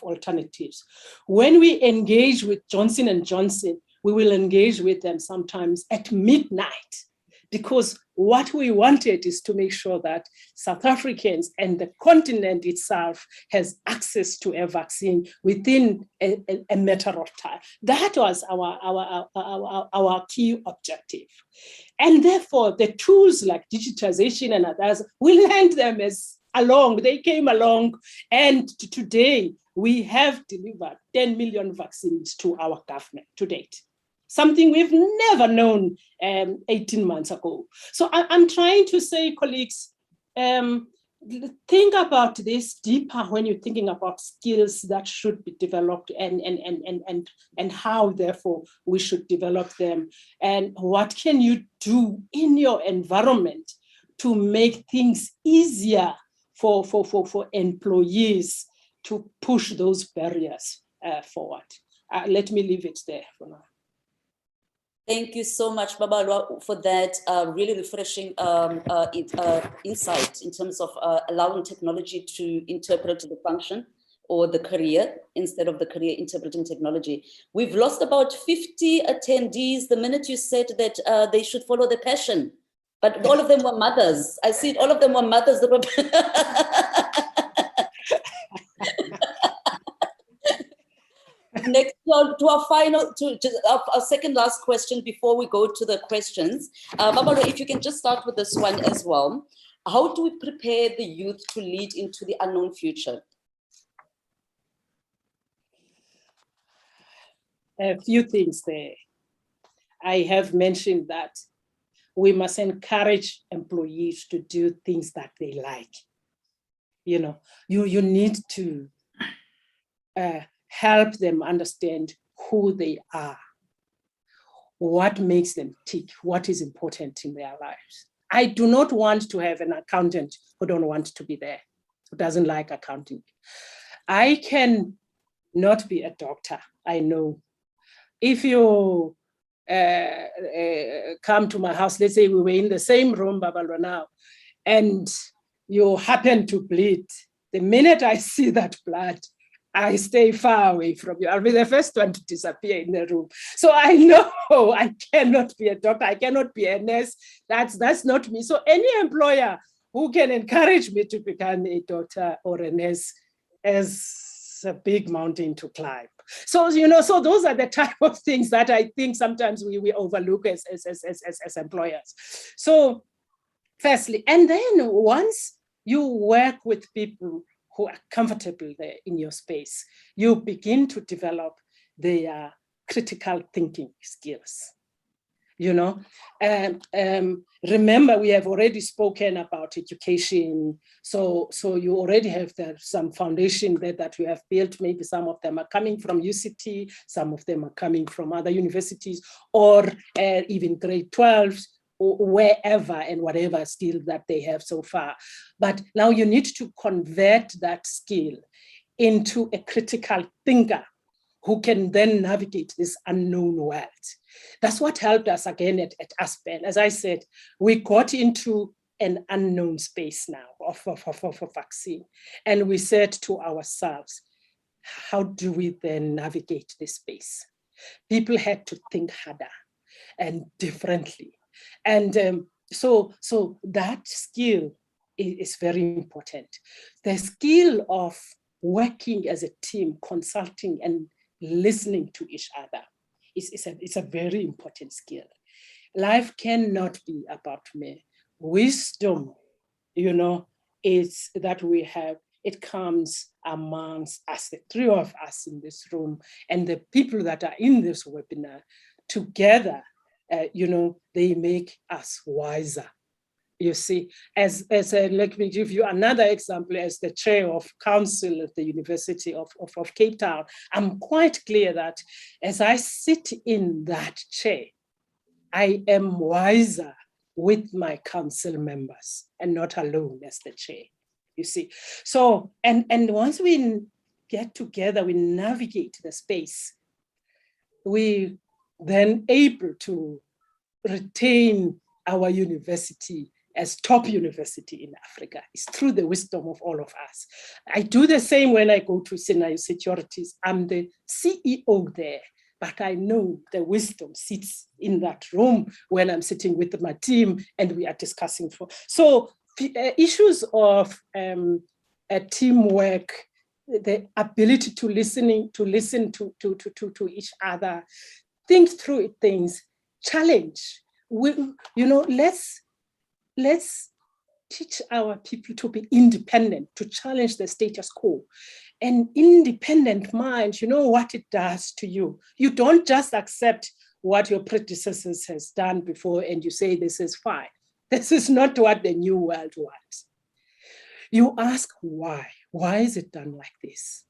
Speaker 2: alternatives. When we engage with Johnson & Johnson, we will engage with them sometimes at midnight, because what we wanted is to make sure that South Africans and the continent itself has access to a vaccine within a matter of time. That was our key objective. And therefore, the tools like digitization and others, we learned them as along, they came along, and today we have delivered 10 million vaccines to our government to date. Something we've never known 18 months ago. So I'm trying to say, colleagues, think about this deeper when you're thinking about skills that should be developed and how, therefore, we should develop them. And what can you do in your environment to make things easier for employees to push those barriers forward. Let me leave it there for now.
Speaker 1: Thank you so much, Baba, for that really refreshing insight in terms of allowing technology to interpret the function or the career instead of the career interpreting technology. We've lost about 50 attendees the minute you said that they should follow their passion. But all of them were mothers. I see it, all of them were mothers. That were next to our final, to our second last question before we go to the questions. Baba, if you can just start with this one as well. How do we prepare the youth to lead into the unknown future?
Speaker 2: A few things there. I have mentioned that we must encourage employees to do things that they like. You know, you need to help them understand who they are, what makes them tick, what is important in their lives. I do not want to have an accountant who don't want to be there, who doesn't like accounting. I can not be a doctor, I know. If you come to my house, let's say we were in the same room, Babalo, now, and you happen to bleed, the minute I see that blood, I stay far away from you. I'll be the first one to disappear in the room. So I know I cannot be a doctor. I cannot be a nurse. That's not me. So any employer who can encourage me to become a doctor or a nurse is a big mountain to climb. So, you know, so those are the type of things that I think sometimes we overlook as employers. So firstly, and then once you work with people who are comfortable there in your space, you begin to develop their critical thinking skills. You know, remember we have already spoken about education. So you already have some foundation there that you have built. Maybe some of them are coming from UCT, some of them are coming from other universities, or even grade 12s, or wherever and whatever skill that they have so far. But now you need to convert that skill into a critical thinker who can then navigate this unknown world. That's what helped us again at Aspen. As I said, we got into an unknown space now of vaccine. And we said to ourselves, how do we then navigate this space? People had to think harder and differently. And so that skill is very important. The skill of working as a team, consulting and listening to each other is a very important skill. Life cannot be about me. Wisdom, is that we have, it comes amongst us, the three of us in this room, and the people that are in this webinar together, they make us wiser. You see, let me give you another example. As the chair of council at the University of Cape Town, I'm quite clear that as I sit in that chair, I am wiser with my council members and not alone as the chair, you see. So, and once we get together, we navigate the space, we then able to retain our university as top university in Africa. It's through the wisdom of all of us. I do the same when I go to Sinai Securities. I'm the CEO there, but I know the wisdom sits in that room when I'm sitting with my team and we are discussing. So issues of teamwork, the ability to listen to each other, think through things, challenge. Let's teach our people to be independent, to challenge the status quo. An independent mind, you know what it does to you. You don't just accept what your predecessors has done before and you say this is fine. This is not what the new world wants. You ask why. Why is it done like this?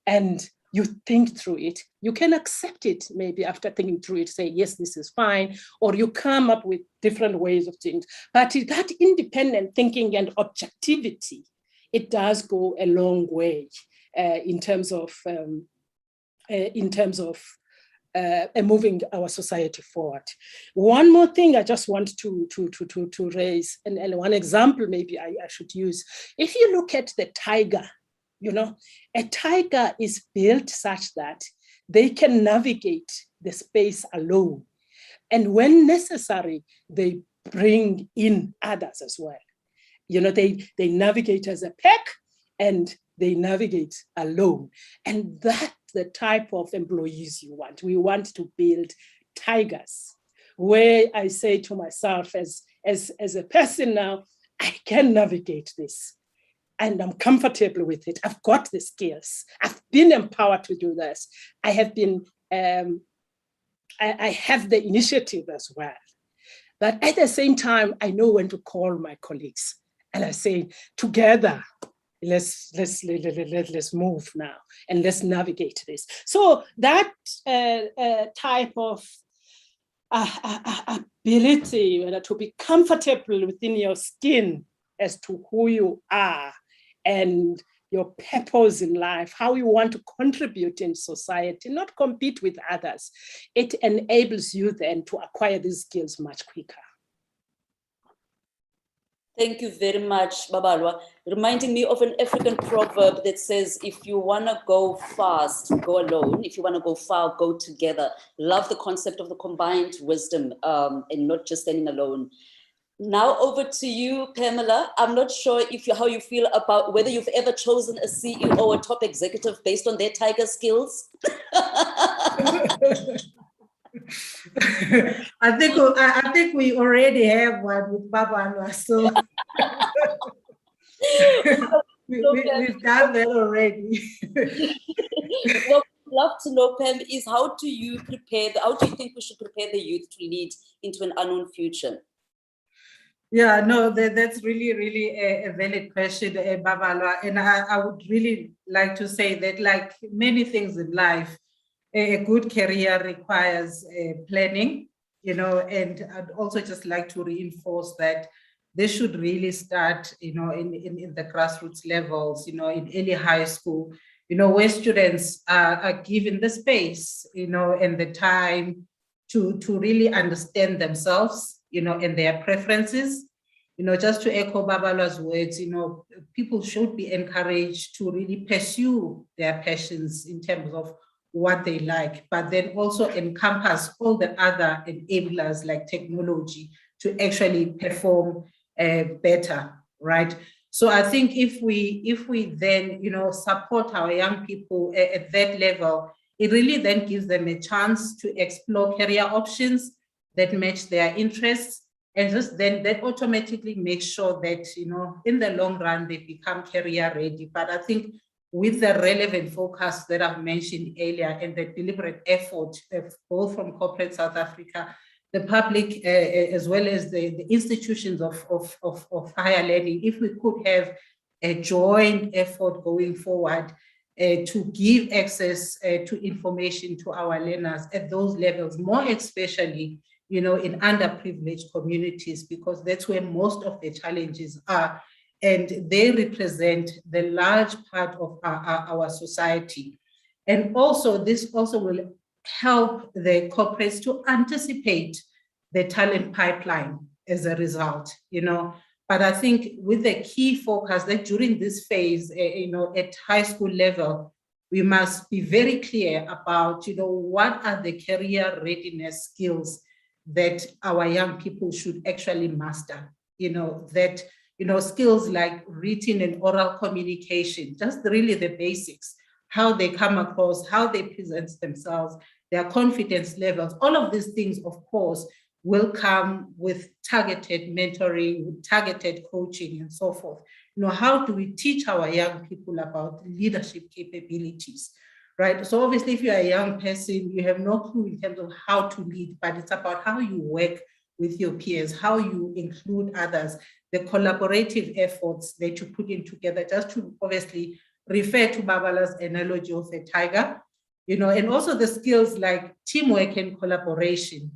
Speaker 2: And you think through it. You can accept it maybe after thinking through it, say, yes, this is fine, or you come up with different ways of things. But that independent thinking and objectivity, it does go a long way in terms of moving our society forward. One more thing I just want to raise, and one example maybe I should use. If you look at the tiger, a tiger is built such that they can navigate the space alone. And when necessary, they bring in others as well. They navigate as a pack and they navigate alone. And that's the type of employees you want. We want to build tigers, where I say to myself as a person now, I can navigate this. And I'm comfortable with it. I've got the skills. I've been empowered to do this. I have been, I have the initiative as well. But at the same time, I know when to call my colleagues. And I say, together, let's move now and let's navigate this. So that type of ability to be comfortable within your skin as to who you are and your purpose in life, how you want to contribute in society, not compete with others. It enables you then to acquire these skills much quicker.
Speaker 1: Thank you very much, Babalwa. Reminding me of an African proverb that says, if you want to go fast, go alone. If you want to go far, go together. Love the concept of the combined wisdom and not just standing alone. Now over to you, Pamela. I'm not sure how you feel about whether you've ever chosen a CEO or top executive based on their tiger skills.
Speaker 3: I think we already have one with Babalwa, so we've done that already.
Speaker 1: What I'd love to know, Pam, is how do you think we should prepare the youth to lead into an unknown future?
Speaker 3: Yeah, no, that's really, really a valid question, Babalwa. And I would really like to say that, like many things in life, a good career requires planning, and I'd also just like to reinforce that they should really start, in the grassroots levels, in early high school, where students are given the space, and the time to really understand themselves, and their preferences, just to echo Babala's words, people should be encouraged to really pursue their passions in terms of what they like, but then also encompass all the other enablers like technology to actually perform better, right? So I think if we then, support our young people at that level, it really then gives them a chance to explore career options that match their interests. And just then that automatically makes sure that, in the long run, they become career ready. But I think with the relevant focus that I've mentioned earlier and the deliberate effort, both from corporate South Africa, the public, as well as the institutions of higher learning, if we could have a joint effort going forward to give access to information to our learners at those levels, more especially, in underprivileged communities, because that's where most of the challenges are. And they represent the large part of our society. And also, this also will help the corporates to anticipate the talent pipeline as a result, But I think with the key focus that during this phase, at high school level, we must be very clear about, what are the career readiness skills that our young people should actually master, skills like written and oral communication, just really the basics, how they come across, how they present themselves, their confidence levels, all of these things, of course, will come with targeted mentoring, with targeted coaching and so forth. How do we teach our young people about leadership capabilities, right? So obviously, if you're a young person, you have no clue in terms of how to lead, but it's about how you work with your peers, how you include others, the collaborative efforts that you put in together, just to obviously refer to Babala's analogy of a tiger, and also the skills like teamwork and collaboration,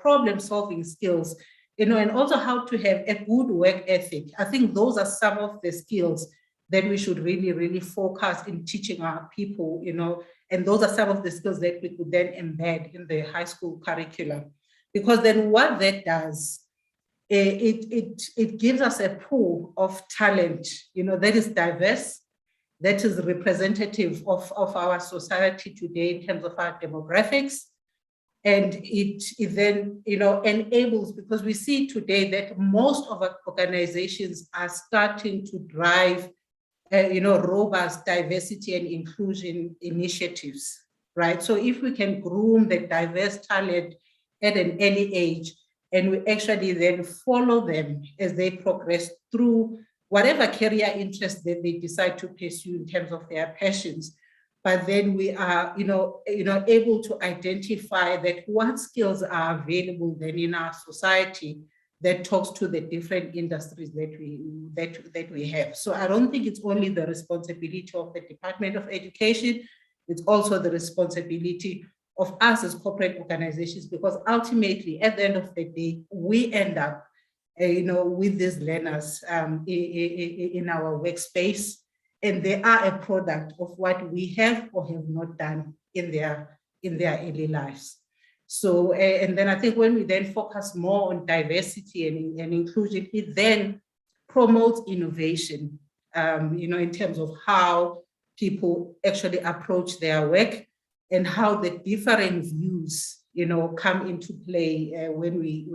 Speaker 3: problem-solving skills, and also how to have a good work ethic. I think those are some of the skills that we should really, really focus in teaching our people, and those are some of the skills that we could then embed in the high school curriculum. Because then what that does, it gives us a pool of talent, that is diverse, that is representative of our society today in terms of our demographics. And it then, enables, because we see today that most of our organizations are starting to drive, robust diversity and inclusion initiatives, right? So if we can groom the diverse talent at an early age, and we actually then follow them as they progress through whatever career interest that they decide to pursue in terms of their passions, but then we are, able to identify that what skills are available then in our society that talks to the different industries that we have. So I don't think it's only the responsibility of the Department of Education, it's also the responsibility of us as corporate organizations, because ultimately, at the end of the day, we end up, with these learners in our workspace, and they are a product of what we have or have not done in their early lives. So, and then I think when we then focus more on diversity and inclusion, it then promotes innovation, in terms of how people actually approach their work and how the different views, come into play when we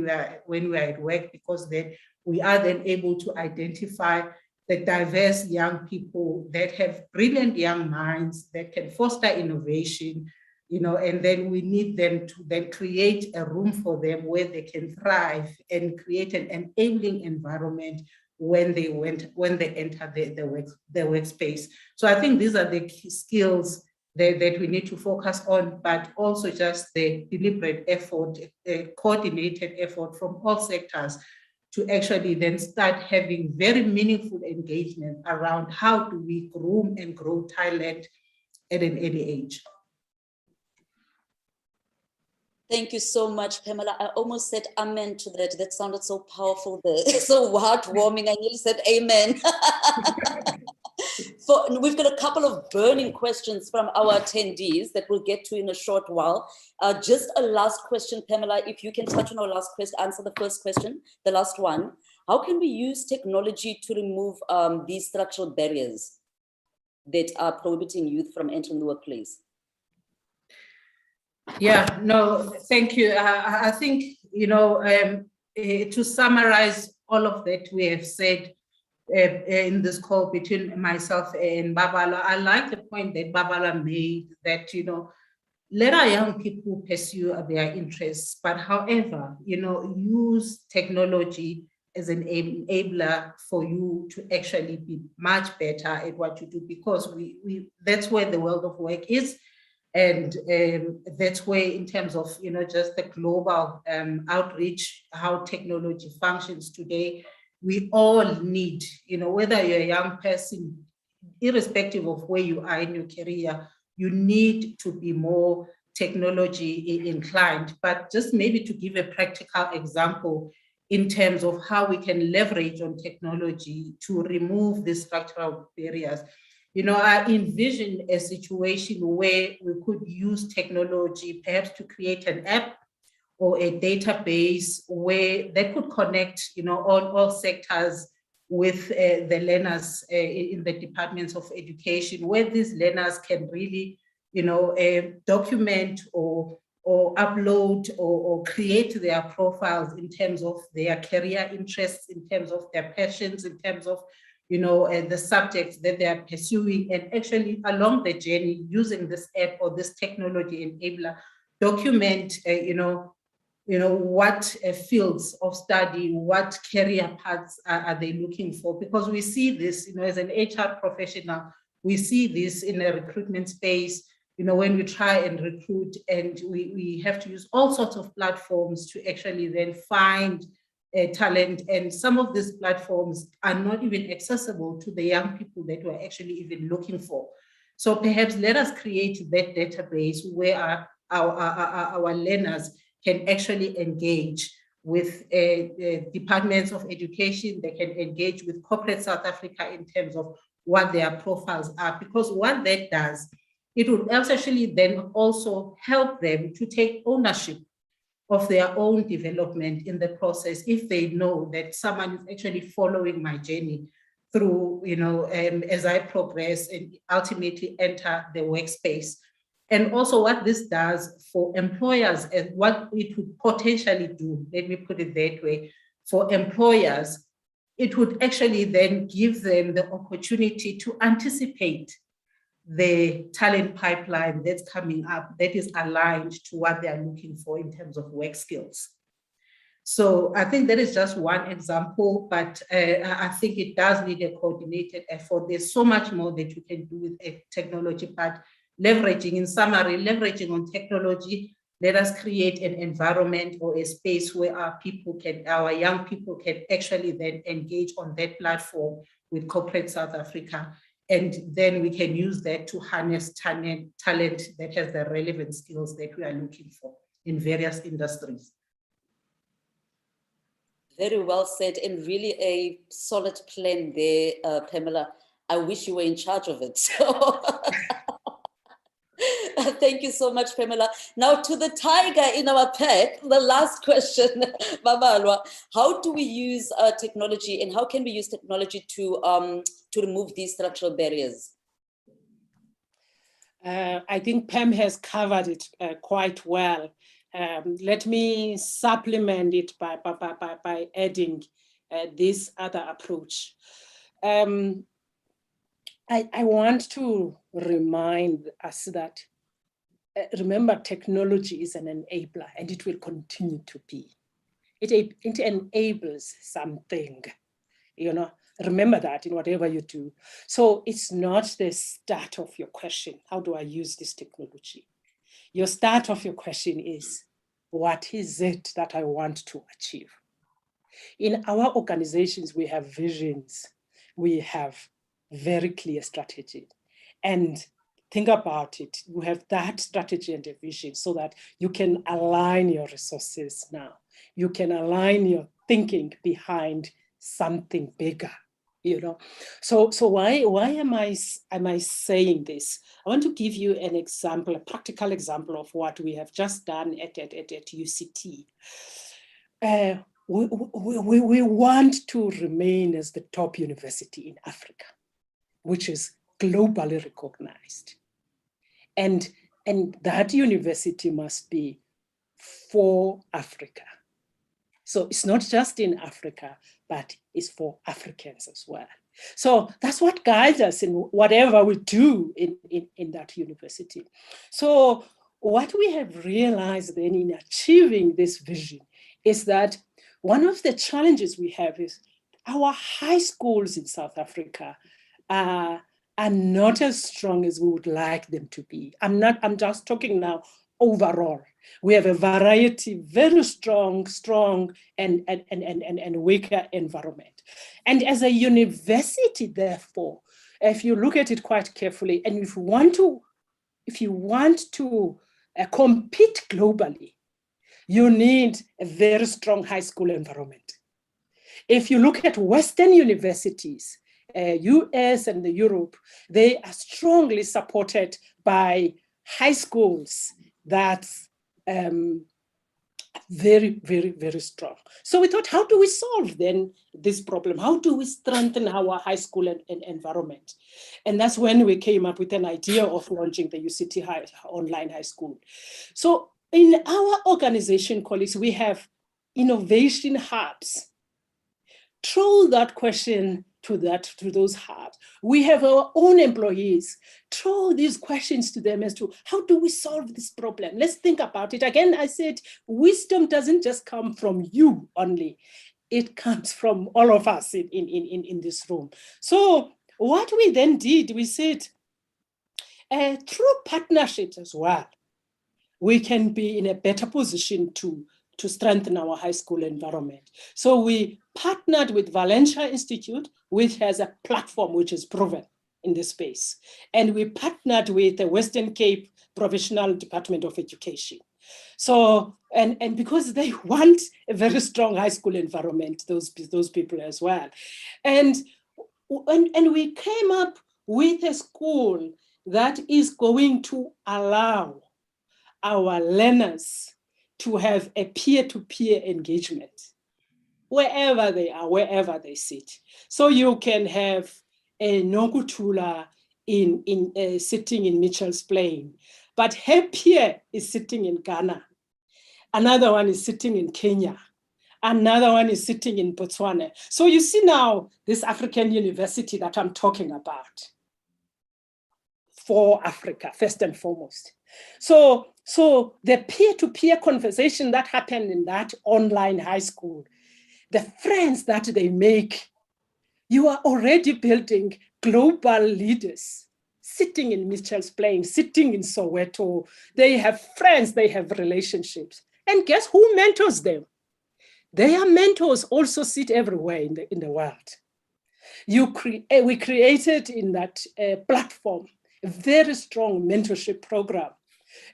Speaker 3: are at work, because then we are then able to identify the diverse young people that have brilliant young minds that can foster innovation, and then we need them to then create a room for them where they can thrive and create an enabling environment when they enter the workspace. So I think these are the key skills that we need to focus on, but also just the deliberate effort, coordinated effort from all sectors to actually then start having very meaningful engagement around how do we groom and grow talent at an early age.
Speaker 1: Thank you so much, Pamela. I almost said amen to that. That sounded so powerful there. So heartwarming. I nearly said amen. We've got a couple of burning questions from our attendees that we'll get to in a short while. Just a last question, Pamela, if you can touch on our last question, answer the first question, the last one. how can we use technology to remove these structural barriers that are prohibiting youth from entering the workplace?
Speaker 3: Yeah, no, thank you. I think, to summarize all of that we have said in this call between myself and Babala, I like the point that Babala made that, let our young people pursue their interests, but however, use technology as an enabler for you to actually be much better at what you do, because that's where the world of work is. And that's where, in terms of, just the global outreach, how technology functions today, we all need, whether you're a young person, irrespective of where you are in your career, you need to be more technology inclined. But just maybe to give a practical example in terms of how we can leverage on technology to remove the structural barriers. I envision a situation where we could use technology perhaps to create an app or a database where they could connect, all sectors with the learners in the departments of education, where these learners can really, document or upload or create their profiles in terms of their career interests, in terms of their passions, in terms of the subjects that they are pursuing, and actually along the journey using this app or this technology enabler, document, what fields of study, what career paths are they looking for? Because we see this, as an HR professional, we see this in a recruitment space, when we try and recruit, and we have to use all sorts of platforms to actually then find talent, and some of these platforms are not even accessible to the young people that we're actually even looking for. So perhaps let us create that database where our learners can actually engage with departments of education. They can engage with corporate South Africa in terms of what their profiles are, because what that does, it would actually then also help them to take ownership of their own development in the process, if they know that someone is actually following my journey through, as I progress and ultimately enter the workspace. And also what this does for employers and what it would potentially do, let me put it that way, for employers, it would actually then give them the opportunity to anticipate the talent pipeline that's coming up that is aligned to what they are looking for in terms of work skills. So I think that is just one example, but I think it does need a coordinated effort. There's so much more that you can do with technology, but leveraging, in summary, leveraging on technology, let us create an environment or a space where our young people can actually then engage on that platform with corporate South Africa. And then we can use that to harness talent that has the relevant skills that we are looking for in various industries.
Speaker 1: Very well said, and really a solid plan there, Pamela. I wish you were in charge of it. So thank you so much, Pamela. Now to the tiger in our pack, the last question, Babalwa. How do we use technology, and how can we use technology to remove these structural barriers?
Speaker 2: I think Pam has covered it quite well. Let me supplement it by adding this other approach. I want to remind us that, remember, technology is an enabler, and it will continue to be. It enables something, remember that in whatever you do. So it's not the start of your question, how do I use this technology? Your start of your question is, what is it that I want to achieve? In our organizations, we have visions, we have very clear strategy. And think about it, you have that strategy and a vision so that you can align your resources now. You can align your thinking behind something bigger. So why am I saying this? I want to give you an example, a practical example of what we have just done at UCT. we want to remain as the top university in Africa, which is globally recognized. And that university must be for Africa. So it's not just in Africa, but it's for Africans as well. So that's what guides us in whatever we do in that university. So what we have realized then in achieving this vision is that one of the challenges we have is our high schools in South Africa are not as strong as we would like them to be. I'm just talking now overall. We have a variety, very strong, and weaker environment. And as a university, therefore, if you look at it quite carefully, and if you want to compete globally, you need a very strong high school environment. If you look at Western universities, US and Europe, they are strongly supported by high schools that's very, very, very strong. So we thought, how do we solve then this problem? How do we strengthen our high school and environment? And that's when we came up with an idea of launching the UCT online high school. So in our organization, colleagues, we have innovation hubs. Throw that question to those hubs. We have our own employees. Throw these questions to them as to how do we solve this problem? Let's think about it. Again, I said, wisdom doesn't just come from you only. It comes from all of us in this room. So what we then did, we said, through partnerships as well, we can be in a better position to strengthen our high school environment. So we partnered with Valencia Institute, which has a platform which is proven in this space. And we partnered with the Western Cape Provincial Department of Education. So, and because they want a very strong high school environment, those people as well. And we came up with a school that is going to allow our learners to have a peer-to-peer engagement, wherever they are, wherever they sit. So you can have a Nokutula sitting in Mitchell's Plain, but her peer is sitting in Ghana. Another one is sitting in Kenya. Another one is sitting in Botswana. So you see now this African university that I'm talking about for Africa, first and foremost. So the peer-to-peer conversation that happened in that online high school, the friends that they make, you are already building global leaders sitting in Mitchell's Plain, sitting in Soweto. They have friends, they have relationships. And guess who mentors them? Their mentors also sit everywhere in the world. We created in that platform a very strong mentorship program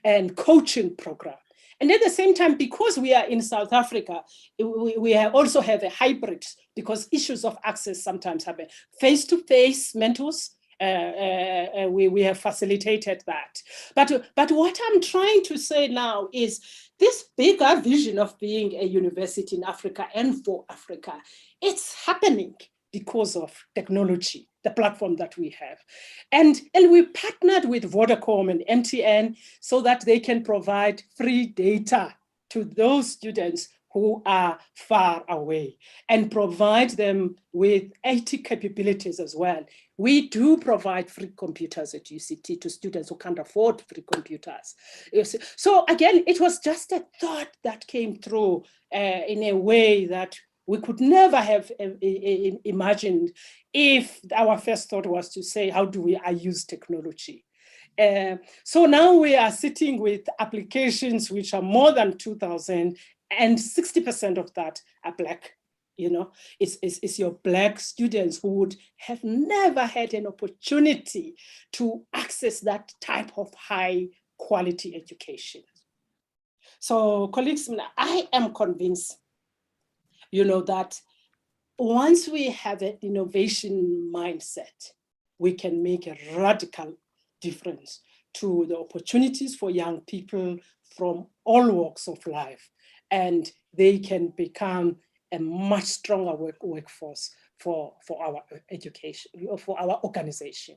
Speaker 2: and coaching program. And at the same time, because we are in South Africa, we also have a hybrid because issues of access sometimes happen. Face-to-face mentors, we have facilitated that. But what I'm trying to say now is this bigger vision of being a university in Africa and for Africa, it's happening because of technology, the platform that we have. And we partnered with Vodacom and MTN so that they can provide free data to those students who are far away and provide them with IT capabilities as well. We do provide free computers at UCT to students who can't afford free computers. So again, it was just a thought that came through in a way that we could never have imagined if our first thought was to say, how do I use technology? So now we are sitting with applications which are more than 2,000 and 60% of that are Black. You know, it's your Black students who would have never had an opportunity to access that type of high quality education. So colleagues, I am convinced that once we have an innovation mindset, we can make a radical difference to the opportunities for young people from all walks of life, and they can become a much stronger workforce for our education, for our organization.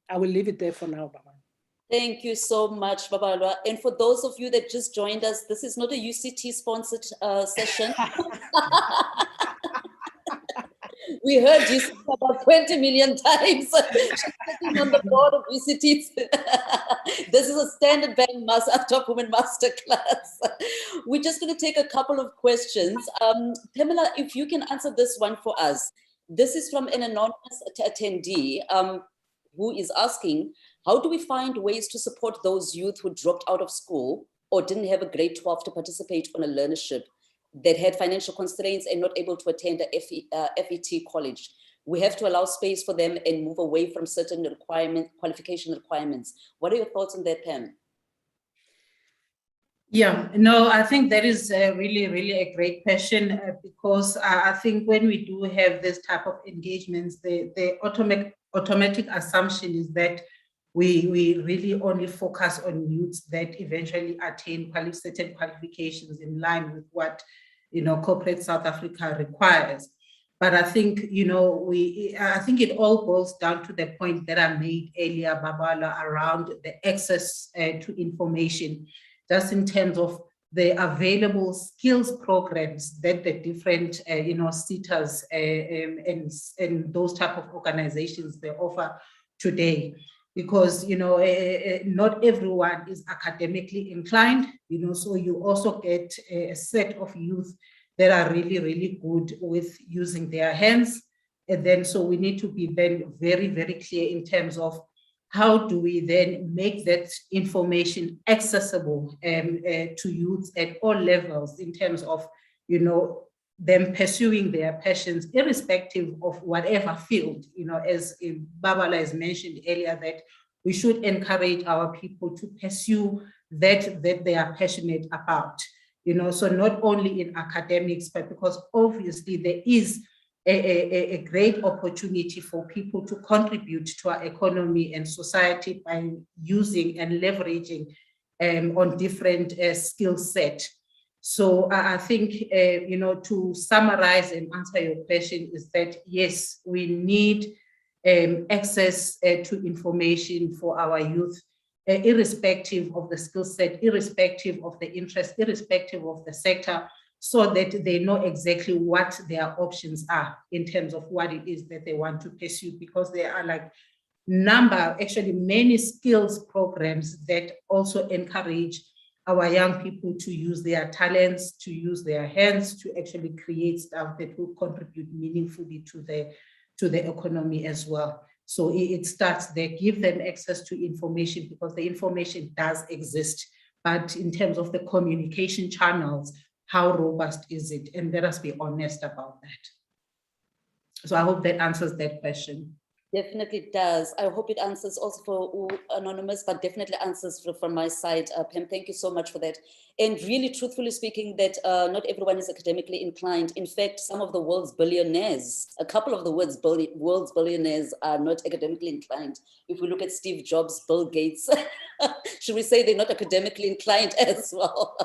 Speaker 2: I will leave it there for now, Baba.
Speaker 1: Thank you so much, Babalwa. And for those of you that just joined us, this is not a UCT-sponsored session. We heard you speak about 20 million times. She's sitting on the board of UCT. This is a standard bank top women masterclass. We're just going to take a couple of questions. Pamela, if you can answer this one for us. This is from an anonymous attendee who is asking, how do we find ways to support those youth who dropped out of school or didn't have a grade 12 to participate on a learnership, that had financial constraints and not able to attend a FET college? We have to allow space for them and move away from certain qualification requirements. What are your thoughts on that, Pam?
Speaker 3: Yeah, no, I think that is really, really a great question because I think when we do have this type of engagements, the automatic assumption is that we really only focus on youths that eventually attain certain qualifications in line with what, corporate South Africa requires. But I think, I think it all boils down to the point that I made earlier, Babala, around the access to information, just in terms of the available skills programs that the different, SETAs and those type of organizations they offer today. Because, not everyone is academically inclined, so you also get a set of youth that are really, really good with using their hands. And then, so we need to be then very, very clear in terms of how do we then make that information accessible to youths at all levels in terms of, them pursuing their passions, irrespective of whatever field, as Babala has mentioned earlier, that we should encourage our people to pursue that they are passionate about, so not only in academics, but because obviously there is a great opportunity for people to contribute to our economy and society by using and leveraging on different skill set. So I think, to summarize and answer your question is that, yes, we need access to information for our youth, irrespective of the skill set, irrespective of the interest, irrespective of the sector, so that they know exactly what their options are in terms of what it is that they want to pursue, because there are actually many skills programs that also encourage our young people to use their talents, to use their hands, to actually create stuff that will contribute meaningfully to the economy as well. So it starts there, give them access to information, because the information does exist, but in terms of the communication channels, how robust is it? And let us be honest about that. So I hope that answers that question.
Speaker 1: Definitely does. I hope it answers also for Anonymous, but definitely answers from my side. Pam, thank you so much for that. And really, truthfully speaking, that not everyone is academically inclined. In fact, some of the world's billionaires, a couple of the world's billionaires are not academically inclined. If we look at Steve Jobs, Bill Gates, should we say they're not academically inclined as well?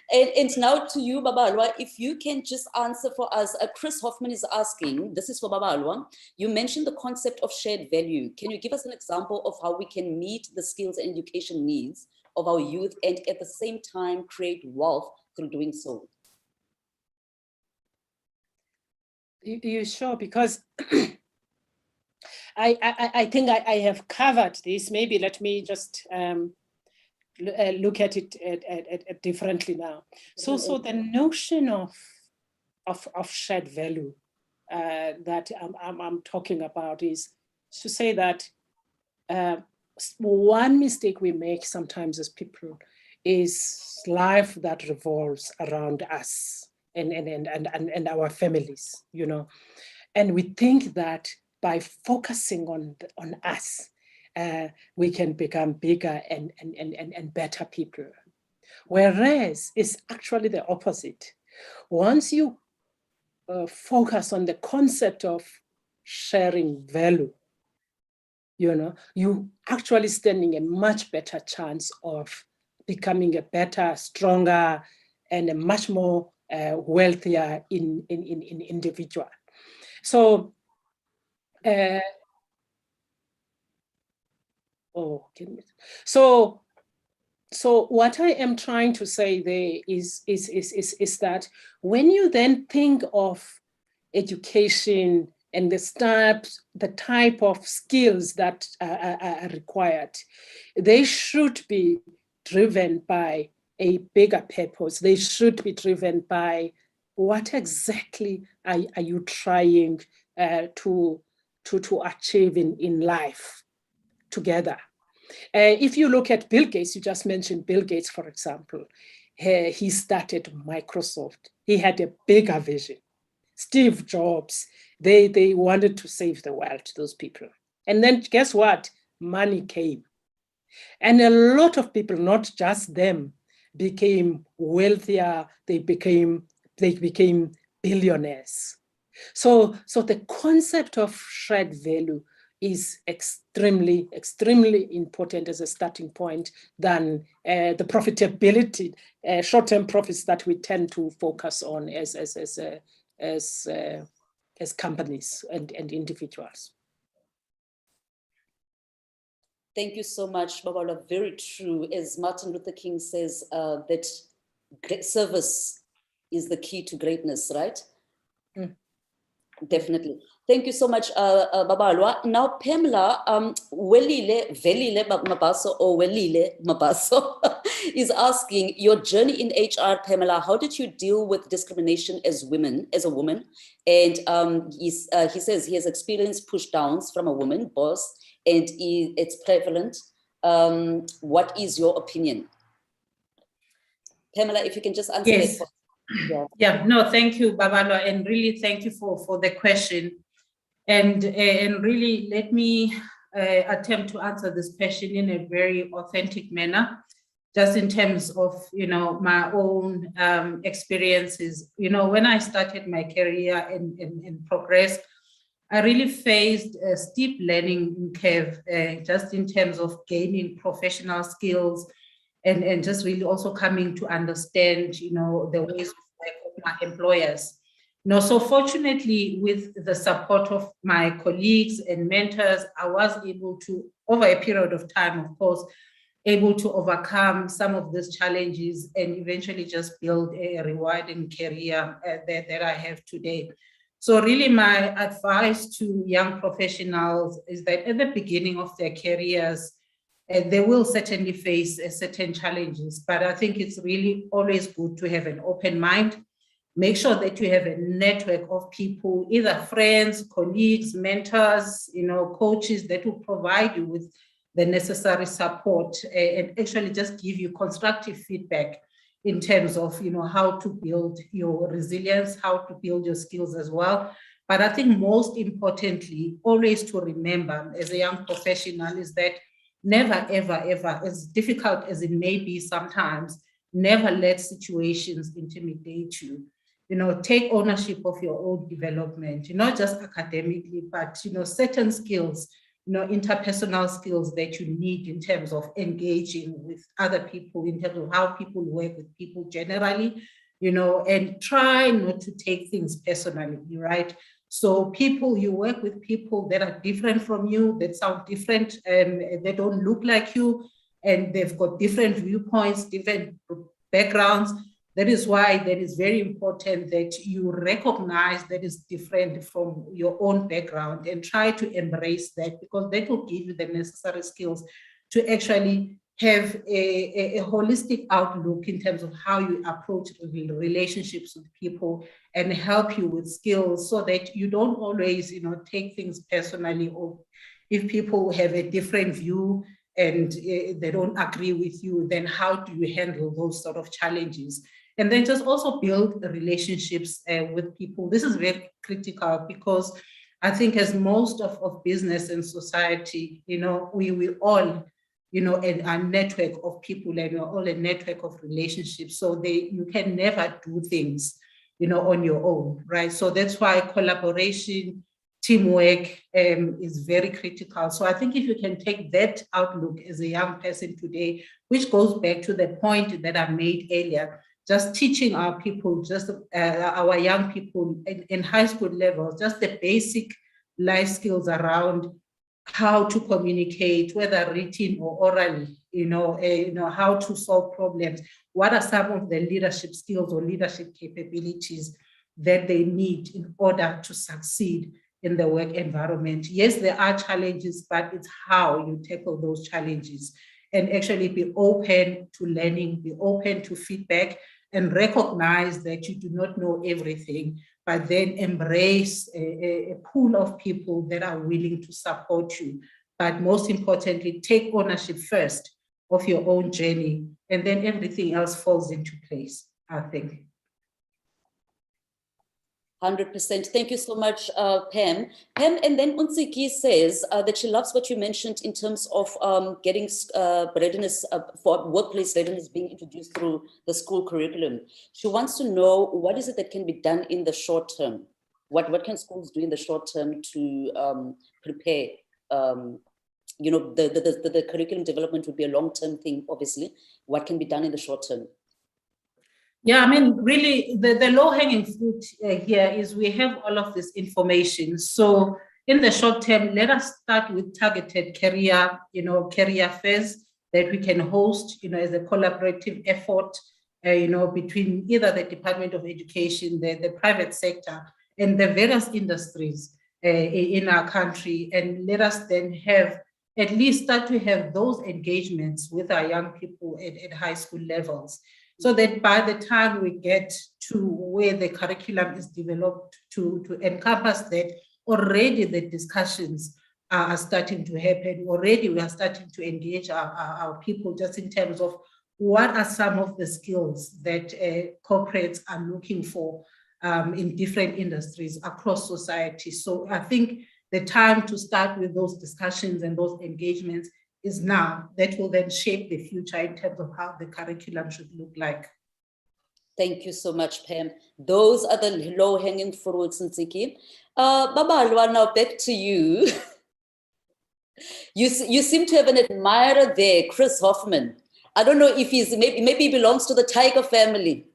Speaker 1: And now to you, Baba Alwa, if you can just answer for us. Chris Hoffman is asking, this is for Baba Alwa, you mentioned the concept of shared value. Can you give us an example of how we can meet the skills and education needs of our youth and at the same time create wealth through doing so?
Speaker 2: You sure? Because I think I have covered this. Maybe let me just look at it differently now. So the notion of shared value that I'm talking about is to say that one mistake we make sometimes as people is life that revolves around us and our families, and we think that by focusing on us, we can become bigger and better people. Whereas it's actually the opposite. Once you focus on the concept of sharing value, you actually standing a much better chance of becoming a better, stronger, and a much more wealthier in individual. So, so what I am trying to say there is that when you then think of education and the type of skills that are required, they should be driven by a bigger purpose. They should be driven by what exactly are you trying to achieve in life together. If you look at Bill Gates, you just mentioned Bill Gates, for example. He started Microsoft. He had a bigger vision. Steve Jobs, they wanted to save the world, those people. And then guess what? Money came. And a lot of people, not just them, became wealthier. They became billionaires. So the concept of shared value is extremely, extremely important as a starting point than the profitability, short-term profits that we tend to focus on as companies and individuals.
Speaker 1: Thank you so much, Babala. Very true. As Martin Luther King says, that service is the key to greatness, right? Mm. Definitely. Thank you so much, Babalwa. Now, Pamela, Welile Velile Mabaso or Welile Mabaso is asking, your journey in HR, Pamela, how did you deal with discrimination as a woman? And he says he has experienced push downs from a woman boss, and it's prevalent. What is your opinion? Pamela, if you can just answer
Speaker 3: yes.
Speaker 1: that.
Speaker 3: Yeah, no, thank you, Babalo, and really thank you for the question. And really, let me attempt to answer this question in a very authentic manner, just in terms of, my own experiences. When I started my career and progressed, I really faced a steep learning curve, just in terms of gaining professional skills and just really also coming to understand, the ways of my employers. So fortunately, with the support of my colleagues and mentors, I was able to, over a period of time, of course, able to overcome some of these challenges and eventually just build a rewarding career that I have today. So really my advice to young professionals is that at the beginning of their careers, they will certainly face certain challenges, but I think it's really always good to have an open mind. Make sure that you have a network of people, either friends, colleagues, mentors, coaches that will provide you with the necessary support and actually just give you constructive feedback in terms of, how to build your resilience, how to build your skills as well. But I think most importantly, always to remember as a young professional is that never, ever, ever, as difficult as it may be sometimes, never let situations intimidate you. Take ownership of your own development, not just academically, but, certain skills, interpersonal skills that you need in terms of engaging with other people, in terms of how people work with people generally, and try not to take things personally, right? So you work with people that are different from you, that sound different, they don't look like you, and they've got different viewpoints, different backgrounds. That is why that is very important that you recognize that is different from your own background and try to embrace that, because that will give you the necessary skills to actually have a holistic outlook in terms of how you approach relationships with people and help you with skills so that you don't always, take things personally, or if people have a different view and they don't agree with you, then how do you handle those sort of challenges? And then just also build relationships with people. This is very critical because I think as most of business and society, we all, a network of people, and we're all a network of relationships. So you can never do things, on your own, right? So that's why collaboration, teamwork is very critical. So I think if you can take that outlook as a young person today, which goes back to the point that I made earlier, just teaching our people, just our young people in high school levels, just the basic life skills around how to communicate, whether written or orally, how to solve problems. What are some of the leadership skills or leadership capabilities that they need in order to succeed in the work environment? Yes, there are challenges, but it's how you tackle those challenges and actually be open to learning, be open to feedback, and recognize that you do not know everything, but then embrace a pool of people that are willing to support you. But most importantly, take ownership first of your own journey, and then everything else falls into place, I think.
Speaker 1: 100%. Thank you so much, Pam. Pam, and then Unsiki says that she loves what you mentioned in terms of getting readiness for workplace readiness being introduced through the school curriculum. She wants to know what is it that can be done in the short term? What can schools do in the short term to prepare? The curriculum development would be a long-term thing, obviously. What can be done in the short term?
Speaker 3: Yeah, I mean, really, the low-hanging fruit here is we have all of this information. So in the short term, let us start with targeted career fairs that we can host, as a collaborative effort, between either the Department of Education, the private sector, and the various industries in our country. And let us then at least start to have those engagements with our young people at high school levels, so that by the time we get to where the curriculum is developed to encompass that, already the discussions are starting to happen. Already we are starting to engage our people just in terms of what are some of the skills that corporates are looking for in different industries across society. So I think the time to start with those discussions and those engagements is now. That will then shape the future in terms of how the curriculum should look like.
Speaker 1: Thank you so much, Pam. Those are the low-hanging fruits, Ntsiki. Babalwa, now back to you. You seem to have an admirer there, Chris Hoffman. I don't know if maybe he belongs to the Tiger family.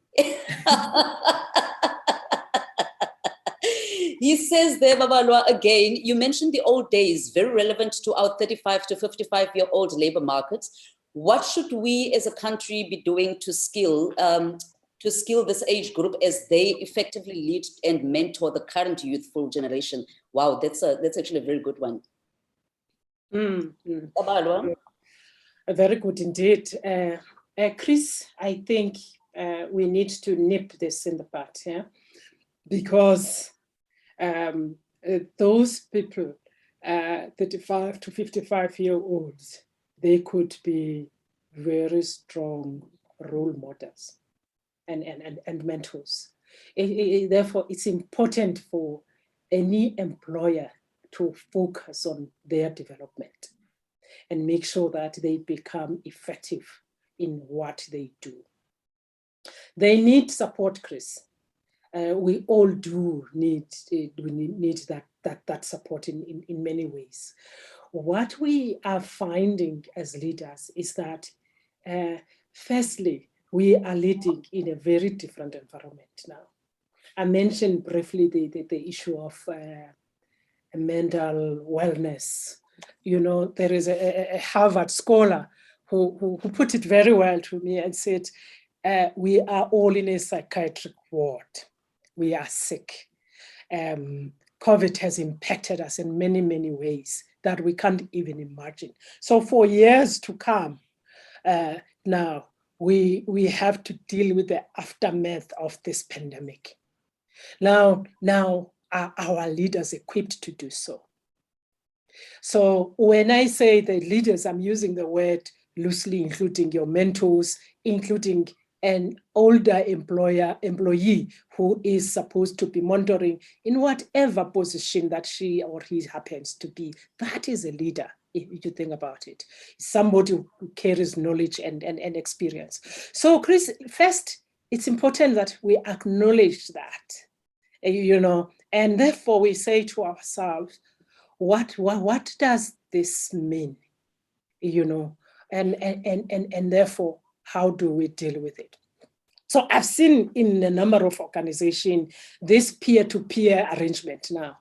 Speaker 1: He says there, Babalwa, again, you mentioned the old days, very relevant to our 35 to 55-year-old labor markets. What should we as a country be doing to skill this age group as they effectively lead and mentor the current youthful generation? Wow, that's actually a very good one. Babalwa?
Speaker 2: Very good indeed. Chris, I think we need to nip this in the bud, yeah? Because those people, 35 to 55-year-olds, they could be very strong role models and mentors. Therefore, it's important for any employer to focus on their development and make sure that they become effective in what they do. They need support, Chris. We all do need that support in many ways. What we are finding as leaders is that, firstly, we are leading in a very different environment now. I mentioned briefly the issue of mental wellness. There is a Harvard scholar who put it very well to me and said, we are all in a psychiatric ward. We are sick. COVID has impacted us in many, many ways that we can't even imagine. So for years to come, now we have to deal with the aftermath of this pandemic. Now are our leaders equipped to do so? So when I say the leaders, I'm using the word loosely, including your mentors, including an older employee who is supposed to be monitoring in whatever position that she or he happens to be. That is a leader, if you think about it. Somebody who carries knowledge and experience. So Chris, first, it's important that we acknowledge that, and therefore we say to ourselves, what does this mean? And therefore, how do we deal with it? So I've seen in a number of organizations this peer-to-peer arrangement now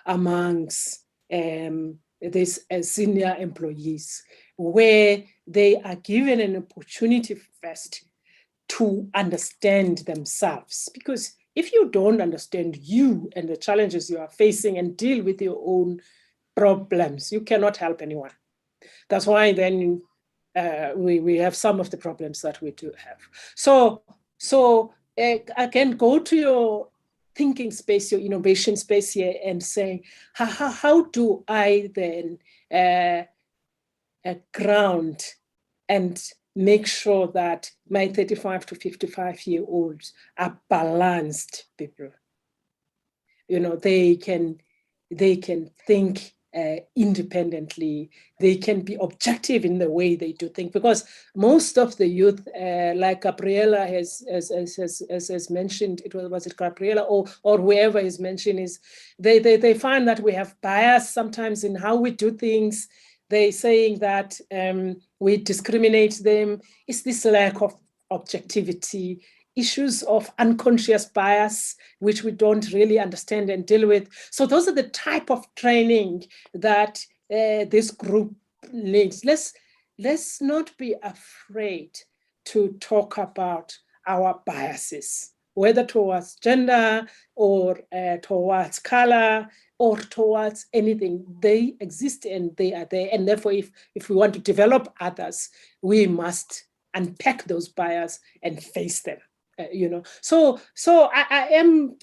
Speaker 2: amongst these senior employees, where they are given an opportunity first to understand themselves. Because if you don't understand you and the challenges you are facing and deal with your own problems, you cannot help anyone. That's why then we have some of the problems that we do have. So again, go to your thinking space, your innovation space here, and say, how do I then ground and make sure that my 35 to 55-year-olds are balanced people? They can think independently. They can be objective in the way they do things, because most of the youth, like Gabriela has mentioned, was it Gabriela or whoever is mentioned, is they find that we have bias sometimes in how we do things. They're saying that we discriminate them. It's this lack of objectivity, issues of unconscious bias, which we don't really understand and deal with. So those are the type of training that this group needs. Let's not be afraid to talk about our biases, whether towards gender or towards color or towards anything. They exist and they are there. And therefore, if we want to develop others, we must unpack those biases and face them. So I am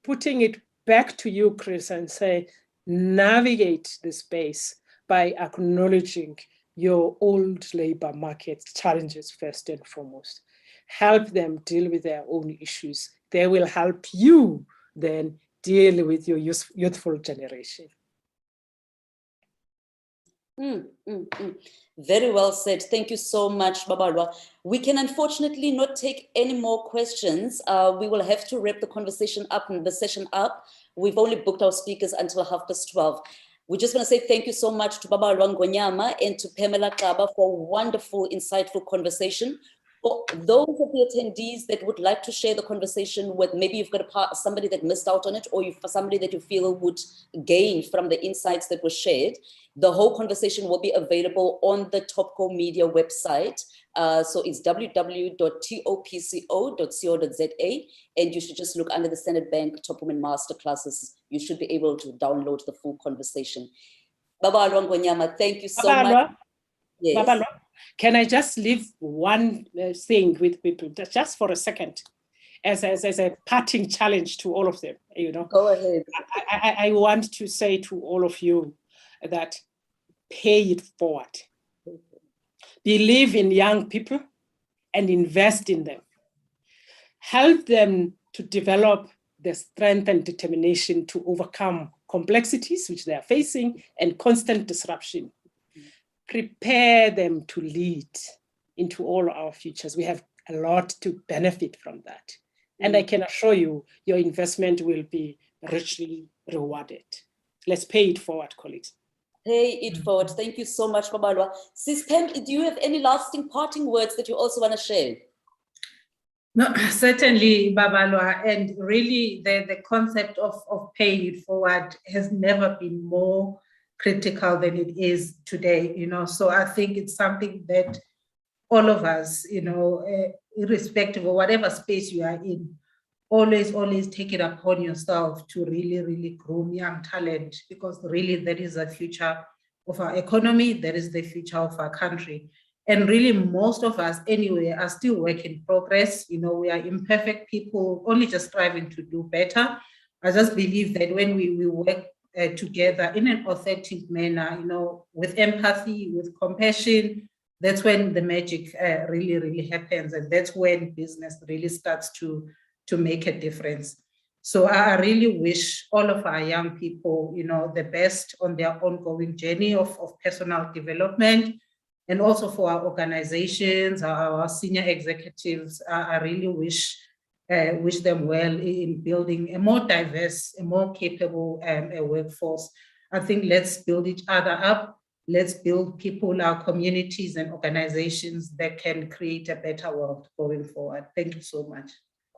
Speaker 2: putting it back to you, Chris, and say, navigate the space by acknowledging your old labor market challenges first and foremost. Help them deal with their own issues. They will help you then deal with your youthful generation.
Speaker 1: Very well said. Thank you so much, Babalwa. We can unfortunately not take any more questions. We will have to wrap the conversation up and the session up. We've only booked our speakers until 12:30. We just want to say thank you so much to Babalwa Ngonyama and to Pamela Xaba for a wonderful, insightful conversation. For those of the attendees that would like to share the conversation with, maybe you've got somebody that missed out on it, or for somebody that you feel would gain from the insights that were shared, the whole conversation will be available on the Topco Media website. So it's www.topco.co.za, and you should just look under the Standard Bank Top Women Masterclasses. You should be able to download the full conversation. Babalwa Ngonyama, thank you so much. Yes.
Speaker 2: Babalwa, can I just leave one thing with people, just for a second, as a parting challenge to all of them?
Speaker 1: Go ahead.
Speaker 2: I want to say to all of you that pay it forward. Believe in young people and invest in them. Help them to develop the strength and determination to overcome complexities which they are facing and constant disruption. Prepare them to lead into all our futures. We have a lot to benefit from that. And I can assure you, your investment will be richly rewarded. Let's pay it forward, colleagues.
Speaker 1: Pay it forward. Thank you so much, Babalwa. Sis Pam, do you have any lasting parting words that you also want to share?
Speaker 3: No, certainly, Babalwa, and really the concept of paying it forward has never been more critical than it is today, so I think it's something that all of us, irrespective of whatever space you are in, always take it upon yourself to really groom young talent, because really that is the future of our economy, that is the future of our country. And really most of us anyway are still work in progress. We are imperfect people, only just striving to do better. I just believe that when we work together in an authentic manner, with empathy, with compassion, that's when the magic really happens. And that's when business really starts to make a difference. So I really wish all of our young people, the best on their ongoing journey of personal development. And also for our organizations, our senior executives, I really wish them well in building a more diverse, a more capable workforce. I think let's build each other up. let's build people, our communities and organizations that can create a better world going forward. Thank you so much.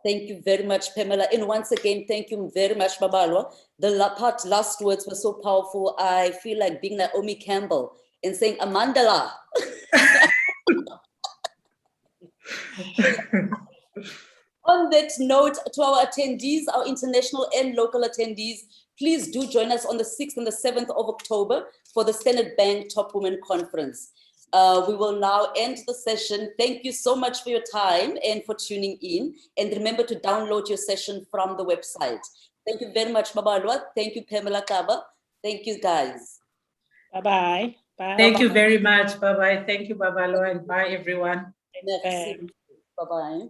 Speaker 1: Thank you very much, Pamela. And once again, thank you very much, Babalwa. The last words were so powerful. I feel like being Naomi Campbell and saying, Amandala. On that note, to our attendees, our international and local attendees, please do join us on the 6th and the 7th of October for the Standard Bank Top Women Conference. We will now end the session. Thank you so much for your time and for tuning in. And remember to download your session from the website. Thank you very much, Babalwa. Thank you, Pamela Xaba. Thank you, guys.
Speaker 2: Bye-bye. Bye.
Speaker 3: Thank you very much. Bye-bye. Thank you, Babalwa, and bye, everyone.
Speaker 1: Merci. Bye-bye.